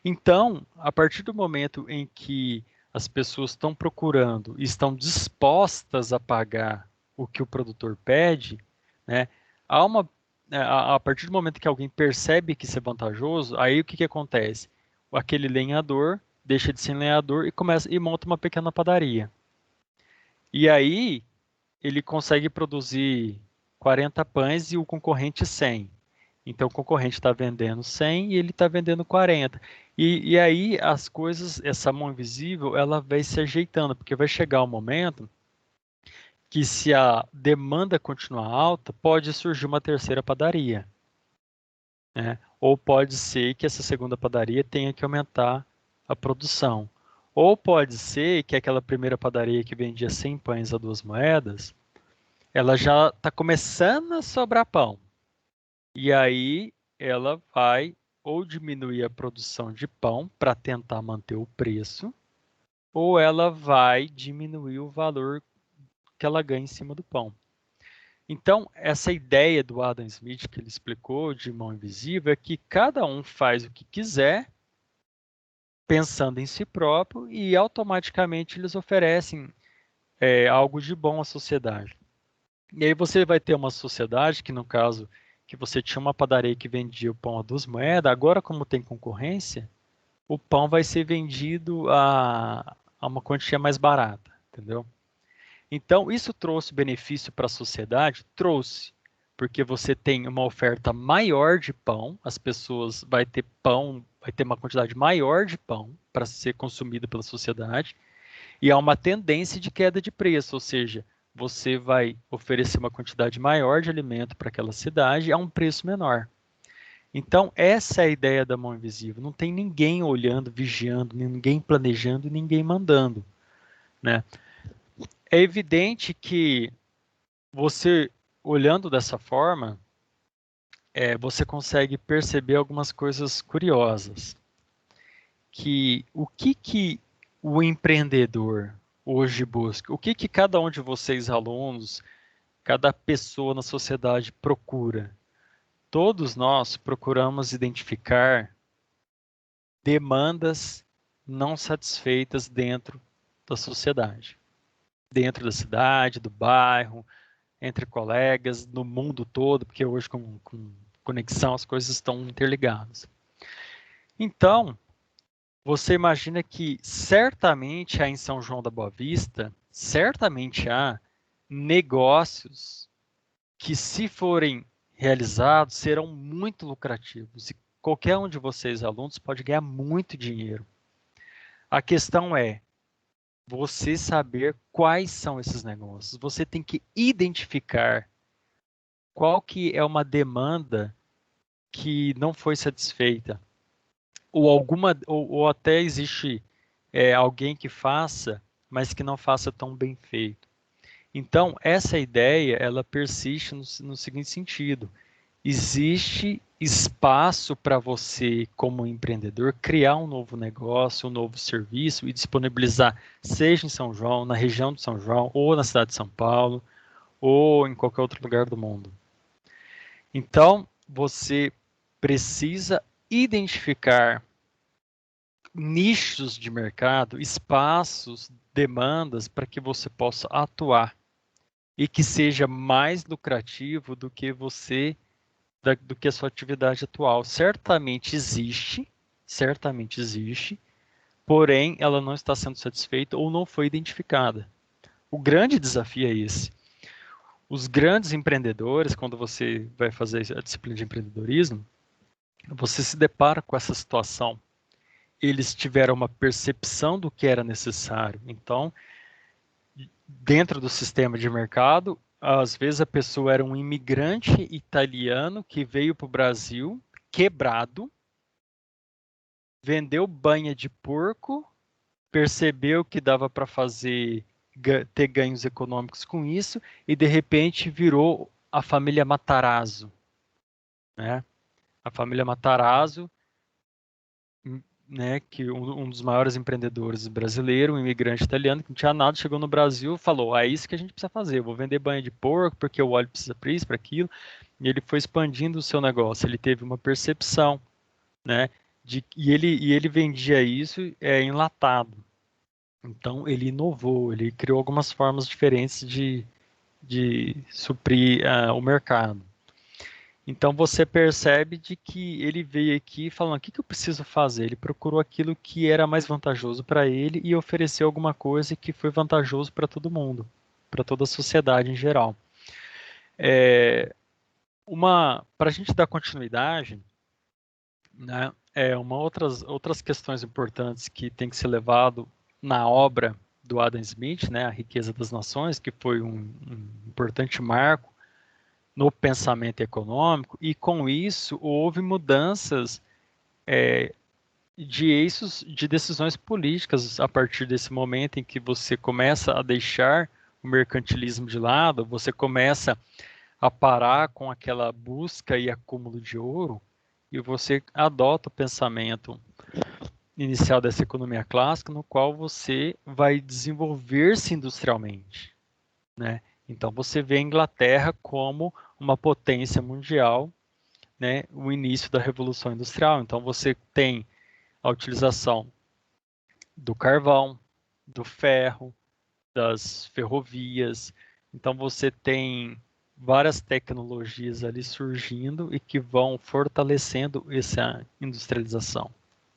Então, a partir do momento em que as pessoas estão procurando e estão dispostas a pagar o que o produtor pede, né, há uma, a partir do momento que alguém percebe que isso é vantajoso, aí o que acontece? Aquele lenhador deixa de ser lenhador e começa e monta uma pequena padaria. E aí ele consegue produzir 40 pães e o concorrente 100. Então o concorrente está vendendo 100 e ele está vendendo 40. E aí as coisas, essa mão invisível, ela vai se ajeitando, porque vai chegar um momento que se a demanda continuar alta, pode surgir uma terceira padaria, né? Ou pode ser que essa segunda padaria tenha que aumentar a produção. Ou pode ser que aquela primeira padaria que vendia 100 pães a 2 moedas, ela já está começando a sobrar pão. E aí ela vai ou diminuir a produção de pão para tentar manter o preço, ou ela vai diminuir o valor que ela ganha em cima do pão. Então, essa ideia do Adam Smith que ele explicou de mão invisível é que cada um faz o que quiser, pensando em si próprio, e automaticamente eles oferecem algo de bom à sociedade. E aí você vai ter uma sociedade que, no caso, que você tinha uma padaria que vendia o pão a 2 moedas, agora como tem concorrência, o pão vai ser vendido a uma quantia mais barata, entendeu? Então, isso trouxe benefício para a sociedade? Trouxe, porque você tem uma oferta maior de pão, as pessoas vai ter pão, vai ter uma quantidade maior de pão para ser consumida pela sociedade, e há uma tendência de queda de preço, ou seja, você vai oferecer uma quantidade maior de alimento para aquela cidade a um preço menor. Então, essa é a ideia da mão invisível. Não tem ninguém olhando, vigiando, ninguém planejando, ninguém mandando, né? É evidente que você, olhando dessa forma, você consegue perceber algumas coisas curiosas. Que o que o empreendedor hoje busca? O que cada um de vocês, alunos, cada pessoa na sociedade procura? Todos nós procuramos identificar demandas não satisfeitas dentro da sociedade, dentro da cidade, do bairro, entre colegas, no mundo todo, porque hoje com conexão as coisas estão interligadas. Então, você imagina que certamente há em São João da Boa Vista, certamente há negócios que, se forem realizados, serão muito lucrativos e qualquer um de vocês, alunos, pode ganhar muito dinheiro. A questão é você saber quais são esses negócios. Você tem que identificar qual que é uma demanda que não foi satisfeita ou até existe alguém que faça, mas que não faça tão bem feito. Então, essa ideia, ela persiste no seguinte sentido: existe espaço para você, como empreendedor, criar um novo negócio, um novo serviço e disponibilizar, seja em São João, na região de São João, ou na cidade de São Paulo, ou em qualquer outro lugar do mundo. Então, você precisa identificar nichos de mercado, espaços, demandas para que você possa atuar e que seja mais lucrativo do que do que a sua atividade atual. Certamente existe, porém ela não está sendo satisfeita ou não foi identificada. O grande desafio é esse. Os grandes empreendedores, quando você vai fazer a disciplina de empreendedorismo, você se depara com essa situação. Eles tiveram uma percepção do que era necessário. Então, dentro do sistema de mercado, às vezes a pessoa era um imigrante italiano que veio para o Brasil quebrado, vendeu banha de porco, percebeu que dava para ter ganhos econômicos com isso e de repente virou a família Matarazzo, né? A família Matarazzo, né, que um dos maiores empreendedores brasileiros, um imigrante italiano que não tinha nada, chegou no Brasil e falou: é isso que a gente precisa fazer, eu vou vender banha de porco porque o óleo precisa para isso, para aquilo. E ele foi expandindo o seu negócio, ele teve uma percepção, né, e ele vendia isso enlatado. Então ele inovou, ele criou algumas formas diferentes de suprir o mercado. Então você percebe de que ele veio aqui falando: o que eu preciso fazer? Ele procurou aquilo que era mais vantajoso para ele e ofereceu alguma coisa que foi vantajoso para todo mundo, para toda a sociedade em geral. Para a gente dar continuidade, né, outras questões importantes que tem que ser levado na obra do Adam Smith, né, A Riqueza das Nações, que foi um importante marco no pensamento econômico, e com isso houve mudanças de eixos de decisões políticas a partir desse momento em que você começa a deixar o mercantilismo de lado, você começa a parar com aquela busca e acúmulo de ouro, e você adota o pensamento inicial dessa economia clássica, no qual você vai desenvolver-se industrialmente, né? Então você vê a Inglaterra como uma potência mundial, né? O início da Revolução Industrial. Então você tem a utilização do carvão, do ferro, das ferrovias. Então você tem várias tecnologias ali surgindo e que vão fortalecendo essa industrialização,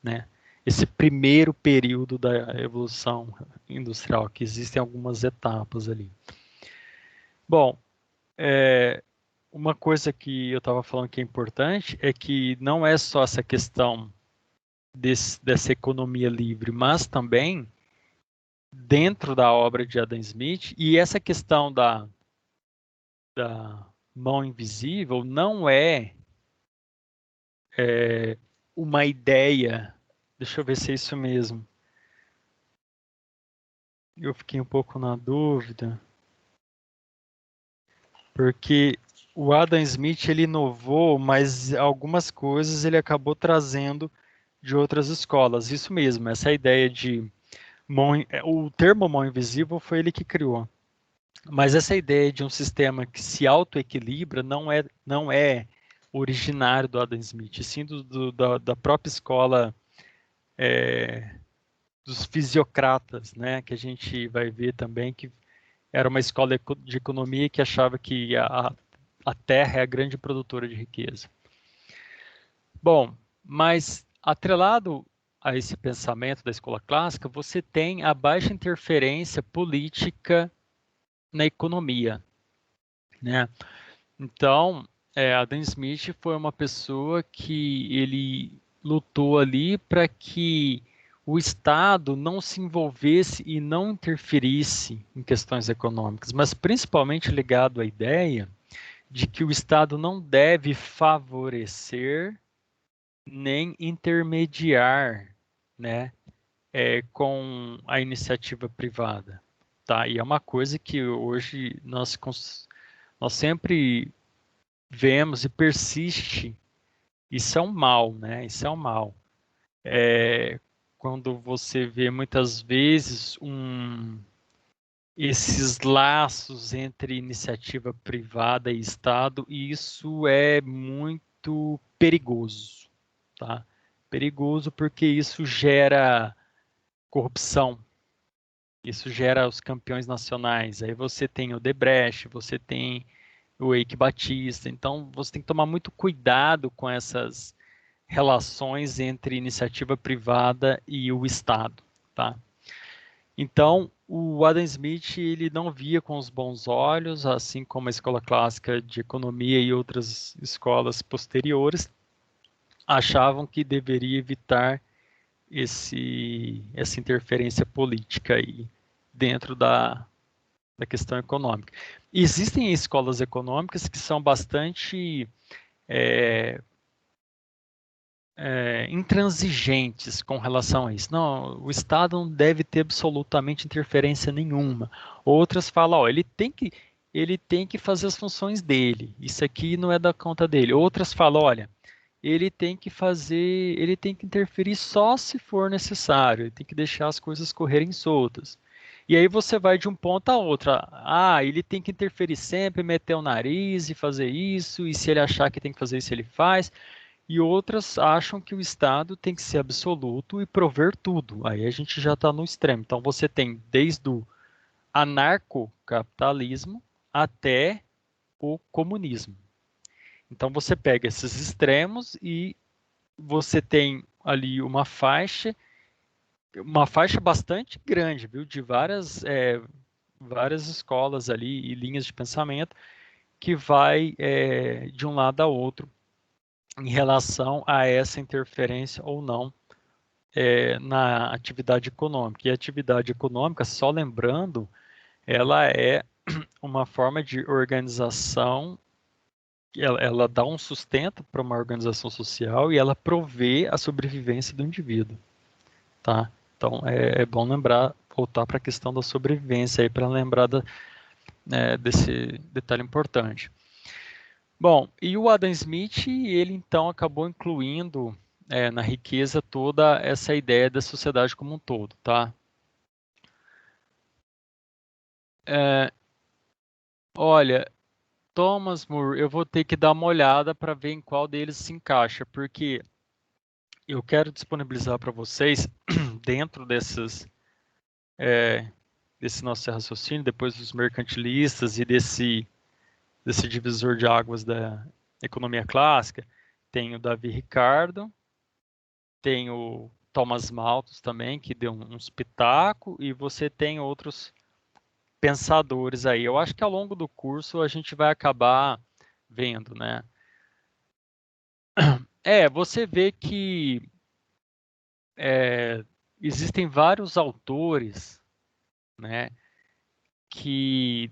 né? Esse primeiro período da evolução industrial, que existem algumas etapas ali. Bom, uma coisa que eu estava falando que é importante é que não é só essa questão dessa economia livre, mas também dentro da obra de Adam Smith, e essa questão da mão invisível não é uma ideia. Deixa eu ver se é isso mesmo. Eu fiquei um pouco na dúvida, porque O Adam Smith ele inovou, mas algumas coisas ele acabou trazendo de outras escolas. Isso mesmo, essa ideia de o termo mão invisível foi ele que criou. Mas essa ideia de um sistema que se autoequilibra não é originário do Adam Smith, sim da própria escola dos fisiocratas, né? Que a gente vai ver também que era uma escola de economia que achava que a Terra é a grande produtora de riqueza. Bom, mas atrelado a esse pensamento da escola clássica, você tem a baixa interferência política na economia, né? Então, Adam Smith foi uma pessoa que ele lutou ali para que o Estado não se envolvesse e não interferisse em questões econômicas, mas principalmente ligado à ideia de que o Estado não deve favorecer nem intermediar, né, com a iniciativa privada, tá? E é uma coisa que hoje nós sempre vemos e persiste. Isso é um mal, né? Isso é um mal. Quando você vê muitas vezes esses laços entre iniciativa privada e Estado, e isso é muito perigoso, tá? Perigoso porque isso gera corrupção, isso gera os campeões nacionais. Aí você tem o Debrecht, você tem o Eike Batista. Então você tem que tomar muito cuidado com essas relações entre iniciativa privada e o Estado, tá? Então, o Adam Smith ele não via com os bons olhos, assim como a escola clássica de economia e outras escolas posteriores achavam que deveria evitar essa interferência política aí dentro da questão econômica. Existem escolas econômicas que são bastante é, intransigentes com relação a isso. Não, o Estado não deve ter absolutamente interferência nenhuma. Outras falam, ó, ele tem que fazer as funções dele. Isso aqui não é da conta dele. Outras falam, olha, ele tem que interferir só se for necessário. Ele tem que deixar as coisas correrem soltas. E aí você vai de um ponto a outro. Ah, ele tem que interferir sempre, meter o nariz e fazer isso, e se ele achar que tem que fazer isso, ele faz. E outras acham que o Estado tem que ser absoluto e prover tudo. Aí a gente já está no extremo. Então você tem desde o anarcocapitalismo até o comunismo. Então você pega esses extremos e você tem ali uma faixa bastante grande, viu, de várias escolas ali e linhas de pensamento que vai de um lado a outro em relação a essa interferência ou não na atividade econômica. E a atividade econômica, só lembrando, ela é uma forma de organização, ela dá um sustento para uma organização social e ela provê a sobrevivência do indivíduo, tá? Então é bom lembrar, voltar para a questão da sobrevivência aí para lembrar desse detalhe importante. Bom, e o Adam Smith, ele então acabou incluindo na riqueza toda essa ideia da sociedade como um todo, tá? É, olha, Thomas More, eu vou ter que dar uma olhada para ver em qual deles se encaixa, porque eu quero disponibilizar para vocês, dentro desse nosso raciocínio, depois dos mercantilistas e desse divisor de águas da economia clássica, tem o Davi Ricardo, tem o Thomas Malthus também, que deu uns pitaco, e você tem outros pensadores aí. Eu acho que ao longo do curso a gente vai acabar vendo, né? Você vê que existem vários autores, né? Que,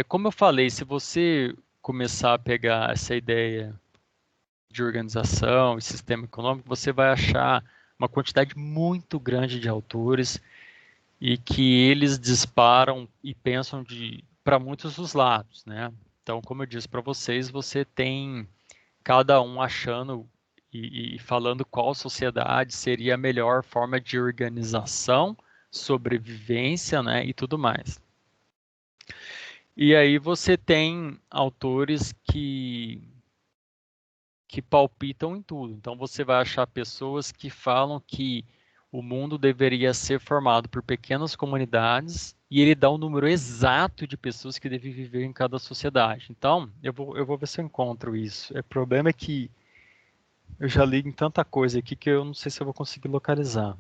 como eu falei, se você começar a pegar essa ideia de organização e sistema econômico, você vai achar uma quantidade muito grande de autores e que eles disparam e pensam para muitos dos lados, né? Então, como eu disse para vocês, você tem cada um achando e falando qual sociedade seria a melhor forma de organização, sobrevivência, né, e tudo mais. E aí você tem autores que palpitam em tudo. Então você vai achar pessoas que falam que o mundo deveria ser formado por pequenas comunidades e ele dá o número exato de pessoas que devem viver em cada sociedade. Então, eu vou ver se eu encontro isso. O problema é que eu já li em tanta coisa aqui que eu não sei se eu vou conseguir localizar.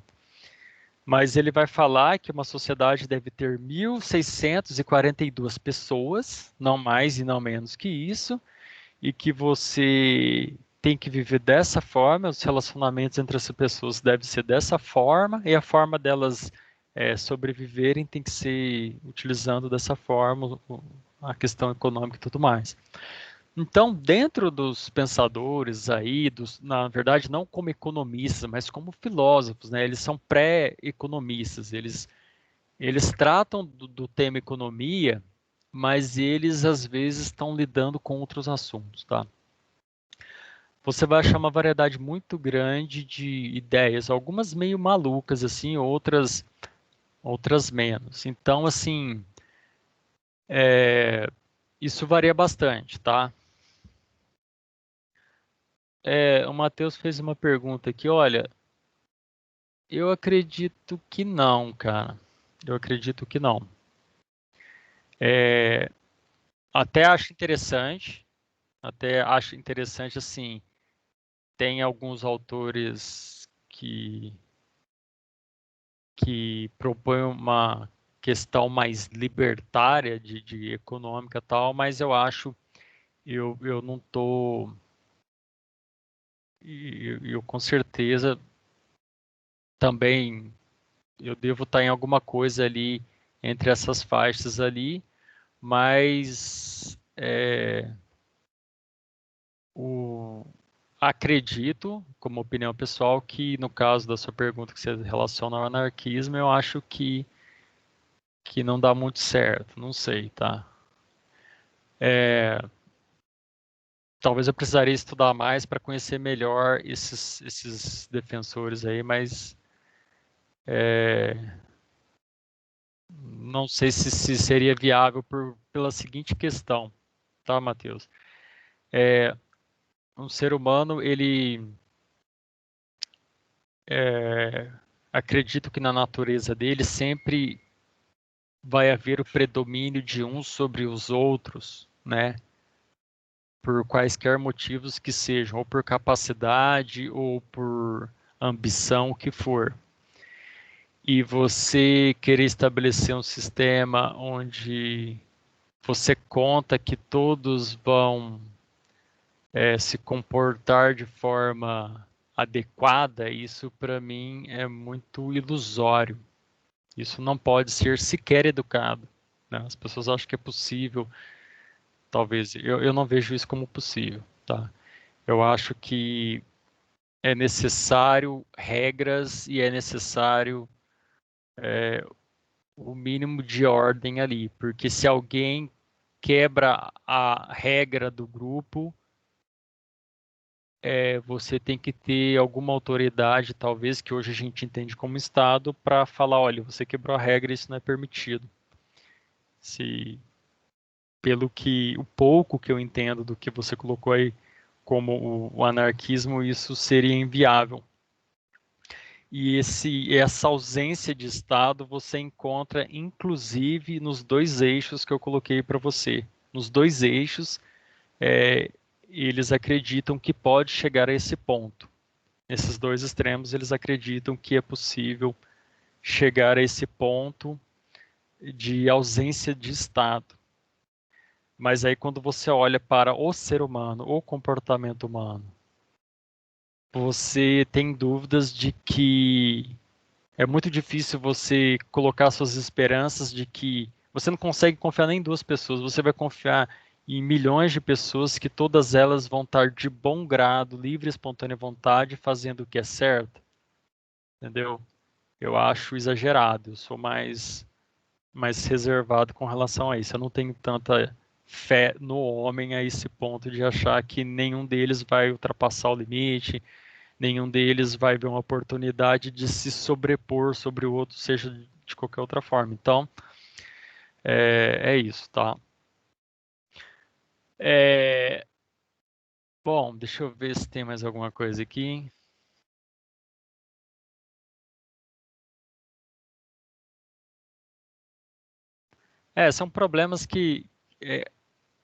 Mas ele vai falar que uma sociedade deve ter 1.642 pessoas, não mais e não menos que isso, e que você tem que viver dessa forma, os relacionamentos entre as pessoas devem ser dessa forma, e a forma delas sobreviverem tem que ser utilizando dessa forma a questão econômica e tudo mais. Então, dentro dos pensadores aí, na verdade, não como economistas, mas como filósofos, né? Eles são pré-economistas, eles tratam do tema economia, mas eles às vezes estão lidando com outros assuntos, tá? Você vai achar uma variedade muito grande de ideias, algumas meio malucas assim, outras menos. Então, assim, isso varia bastante, tá? O Matheus fez uma pergunta aqui, olha, eu acredito que não, cara. Eu acredito que não. Até até acho interessante assim, tem alguns autores que propõem uma questão mais libertária de econômica e tal, mas eu acho, eu não tô, eu com certeza também eu devo estar em alguma coisa ali entre essas faixas ali, mas o, acredito, como opinião pessoal, que no caso da sua pergunta que você relaciona ao anarquismo, eu acho que não dá muito certo, não sei, tá? Talvez eu precisaria estudar mais para conhecer melhor esses defensores aí, mas não sei se seria viável pela seguinte questão, tá, Matheus? Um ser humano, ele acredito que na natureza dele sempre vai haver o predomínio de uns sobre os outros, né? Por quaisquer motivos que sejam, ou por capacidade, ou por ambição, o que for. E você querer estabelecer um sistema onde você conta que todos vão se comportar de forma adequada, isso para mim é muito ilusório. Isso não pode ser sequer educado, né? As pessoas acham que é possível, talvez. Eu não vejo isso como possível, tá? Eu acho que é necessário regras e é necessário o mínimo de ordem ali, porque se alguém quebra a regra do grupo, você tem que ter alguma autoridade, talvez, que hoje a gente entende como Estado, para falar, olha, você quebrou a regra, isso não é permitido. Se, pelo que, o pouco que eu entendo do que você colocou aí como o anarquismo, isso seria inviável. E essa ausência de Estado você encontra, inclusive, nos dois eixos que eu coloquei para você. Nos dois eixos, é, eles acreditam que pode chegar a esse ponto. Nesses dois extremos, eles acreditam que é possível chegar a esse ponto de ausência de Estado. Mas aí, quando você olha para o ser humano, o comportamento humano, você tem dúvidas de que é muito difícil você colocar suas esperanças de que você não consegue confiar nem em duas pessoas, você vai confiar em milhões de pessoas que todas elas vão estar de bom grado, livre e espontânea vontade, fazendo o que é certo, entendeu? Eu acho exagerado, eu sou mais reservado com relação a isso. Eu não tenho tanta fé no homem a esse ponto de achar que nenhum deles vai ultrapassar o limite, nenhum deles vai ver uma oportunidade de se sobrepor sobre o outro, seja de qualquer outra forma. Então, é isso, tá? É, bom, deixa eu ver se tem mais alguma coisa aqui. São problemas que é,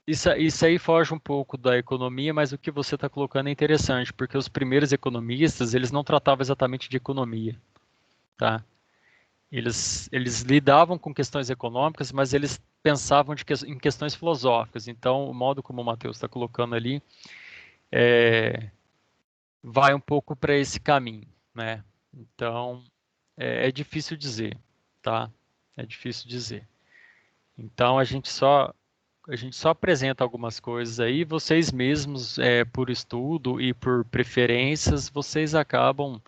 isso aí foge um pouco da economia, mas o que você está colocando é interessante, porque os primeiros economistas, eles não tratavam exatamente de economia, tá? Eles lidavam com questões econômicas, mas eles pensavam em questões filosóficas. Então, o modo como o Matheus está colocando ali vai um pouco para esse caminho, né? Então, é difícil dizer, tá? É difícil dizer. Então, a gente só apresenta algumas coisas aí, vocês mesmos, por estudo e por preferências, vocês acabam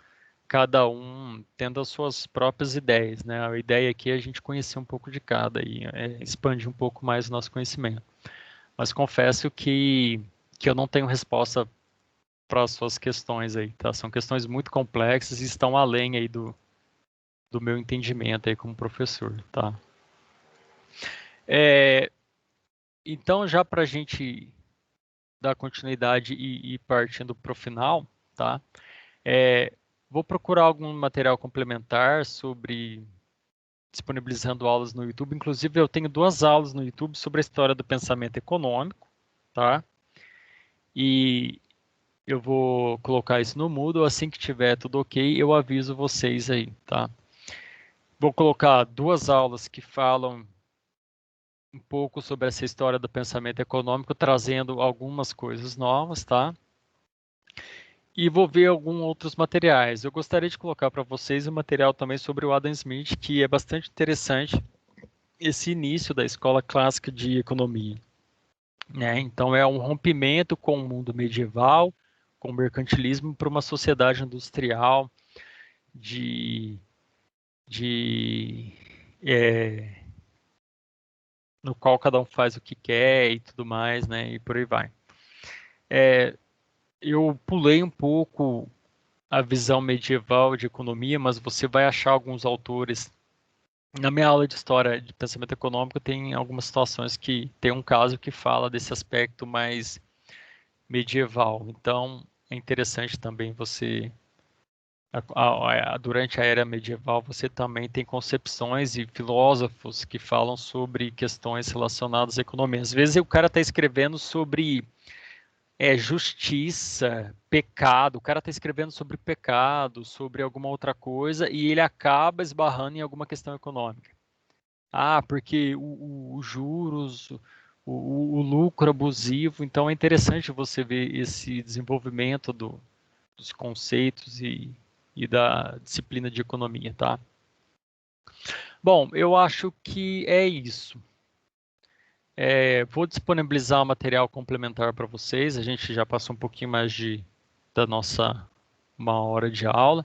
cada um tendo as suas próprias ideias, né? A ideia aqui é a gente conhecer um pouco de cada e expandir um pouco mais o nosso conhecimento. Mas confesso que eu não tenho resposta para as suas questões aí, tá? São questões muito complexas e estão além aí do meu entendimento aí como professor, tá? É, então, já para a gente dar continuidade e ir partindo para o final, tá? É, vou procurar algum material complementar sobre disponibilizando aulas no YouTube. Inclusive, eu tenho 2 aulas no YouTube sobre a história do pensamento econômico, tá? E eu vou colocar isso no Moodle. Assim que tiver tudo ok, eu aviso vocês aí, tá? Vou colocar 2 aulas que falam um pouco sobre essa história do pensamento econômico, trazendo algumas coisas novas, tá? E vou ver alguns outros materiais. Eu gostaria de colocar para vocês um material também sobre o Adam Smith, que é bastante interessante, esse início da escola clássica de economia, né? Então é um rompimento com o mundo medieval, com o mercantilismo para uma sociedade industrial de, de no qual cada um faz o que quer e tudo mais, né? E por aí vai. Eu pulei um pouco a visão medieval de economia, mas você vai achar alguns autores. Na minha aula de história de pensamento econômico, tem algumas situações que tem um caso que fala desse aspecto mais medieval. Então, é interessante também você, durante a era medieval, você também tem concepções e filósofos que falam sobre questões relacionadas à economia. Às vezes o cara está escrevendo sobre justiça, pecado, o cara está escrevendo sobre pecado, sobre alguma outra coisa, e ele acaba esbarrando em alguma questão econômica. Ah, porque os juros, o lucro abusivo, então é interessante você ver esse desenvolvimento dos conceitos e da disciplina de economia, tá? Bom, eu acho que é isso. Vou disponibilizar o material complementar para vocês. A gente já passou um pouquinho mais da nossa 1 hora de aula.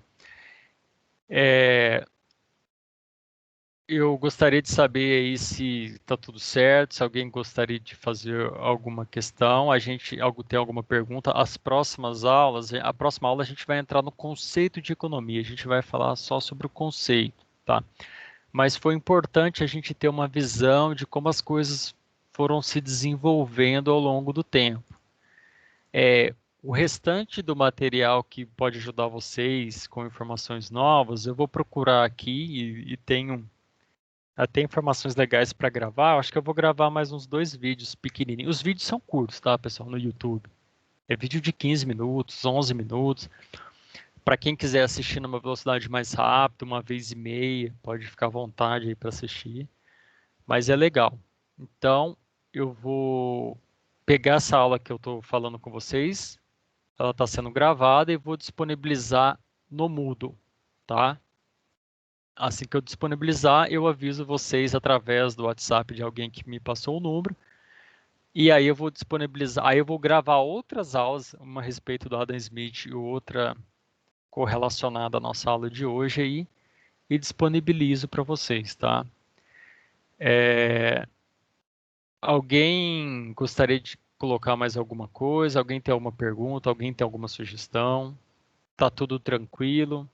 Eu gostaria de saber aí se está tudo certo, se alguém gostaria de fazer alguma questão, tem alguma pergunta. A próxima aula a gente vai entrar no conceito de economia, a gente vai falar só sobre o conceito, tá? Mas foi importante a gente ter uma visão de como as coisas foram se desenvolvendo ao longo do tempo. O restante do material que pode ajudar vocês com informações novas, eu vou procurar aqui e tenho até informações legais para gravar. Eu acho que eu vou gravar mais uns 2 vídeos pequenininhos. Os vídeos são curtos, tá, pessoal, no YouTube. É vídeo de 15 minutos, 11 minutos. Para quem quiser assistir numa velocidade mais rápida, 1 vez e meia, pode ficar à vontade aí para assistir. Mas é legal. Então, eu vou pegar essa aula que eu estou falando com vocês. Ela está sendo gravada e vou disponibilizar no Moodle, tá? Assim que eu disponibilizar, eu aviso vocês através do WhatsApp de alguém que me passou o número. E aí eu vou disponibilizar, aí eu vou gravar outras aulas, uma a respeito do Adam Smith e outra correlacionada à nossa aula de hoje aí, e disponibilizo para vocês, tá? Alguém gostaria de colocar mais alguma coisa? Alguém tem alguma pergunta? Alguém tem alguma sugestão? Tá tudo tranquilo?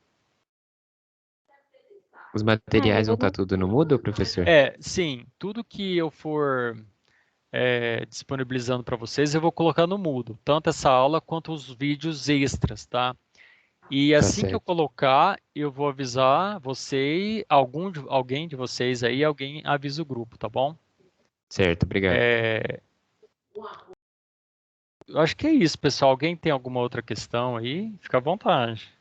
Os Ah, materiais vão eu estar não. tudo no Moodle, professor? Sim, tudo que eu for disponibilizando para vocês, eu vou colocar no Moodle, tanto essa aula quanto os vídeos extras, tá? E Tá assim que eu certo. colocar, eu vou avisar você, alguém de vocês aí, alguém avisa o grupo, tá bom? Certo, obrigado. Eu acho que é isso, pessoal. Alguém tem alguma outra questão aí? Fica à vontade.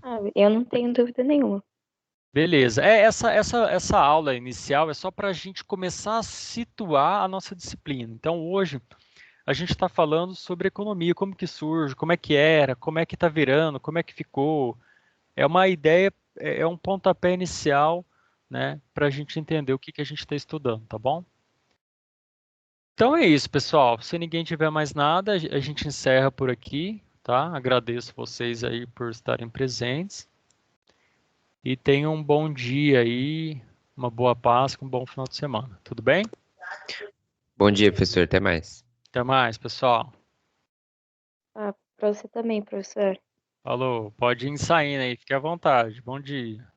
Ah, eu não tenho dúvida nenhuma. Beleza. Essa aula inicial é só para a gente começar a situar a nossa disciplina. Então, hoje, a gente está falando sobre economia, como que surge, como é que era, como é que está virando, como é que ficou. É uma ideia, é um pontapé inicial, né, para a gente entender o que que a gente está estudando, tá bom? Então é isso, pessoal. Se ninguém tiver mais nada, a gente encerra por aqui, tá? Agradeço vocês aí por estarem presentes e tenham um bom dia aí, uma boa Páscoa, um bom final de semana. Tudo bem? Bom dia, professor. Até mais. Até mais, pessoal. Ah, pra você também, professor. Falou. Pode ir saindo aí, fique à vontade. Bom dia.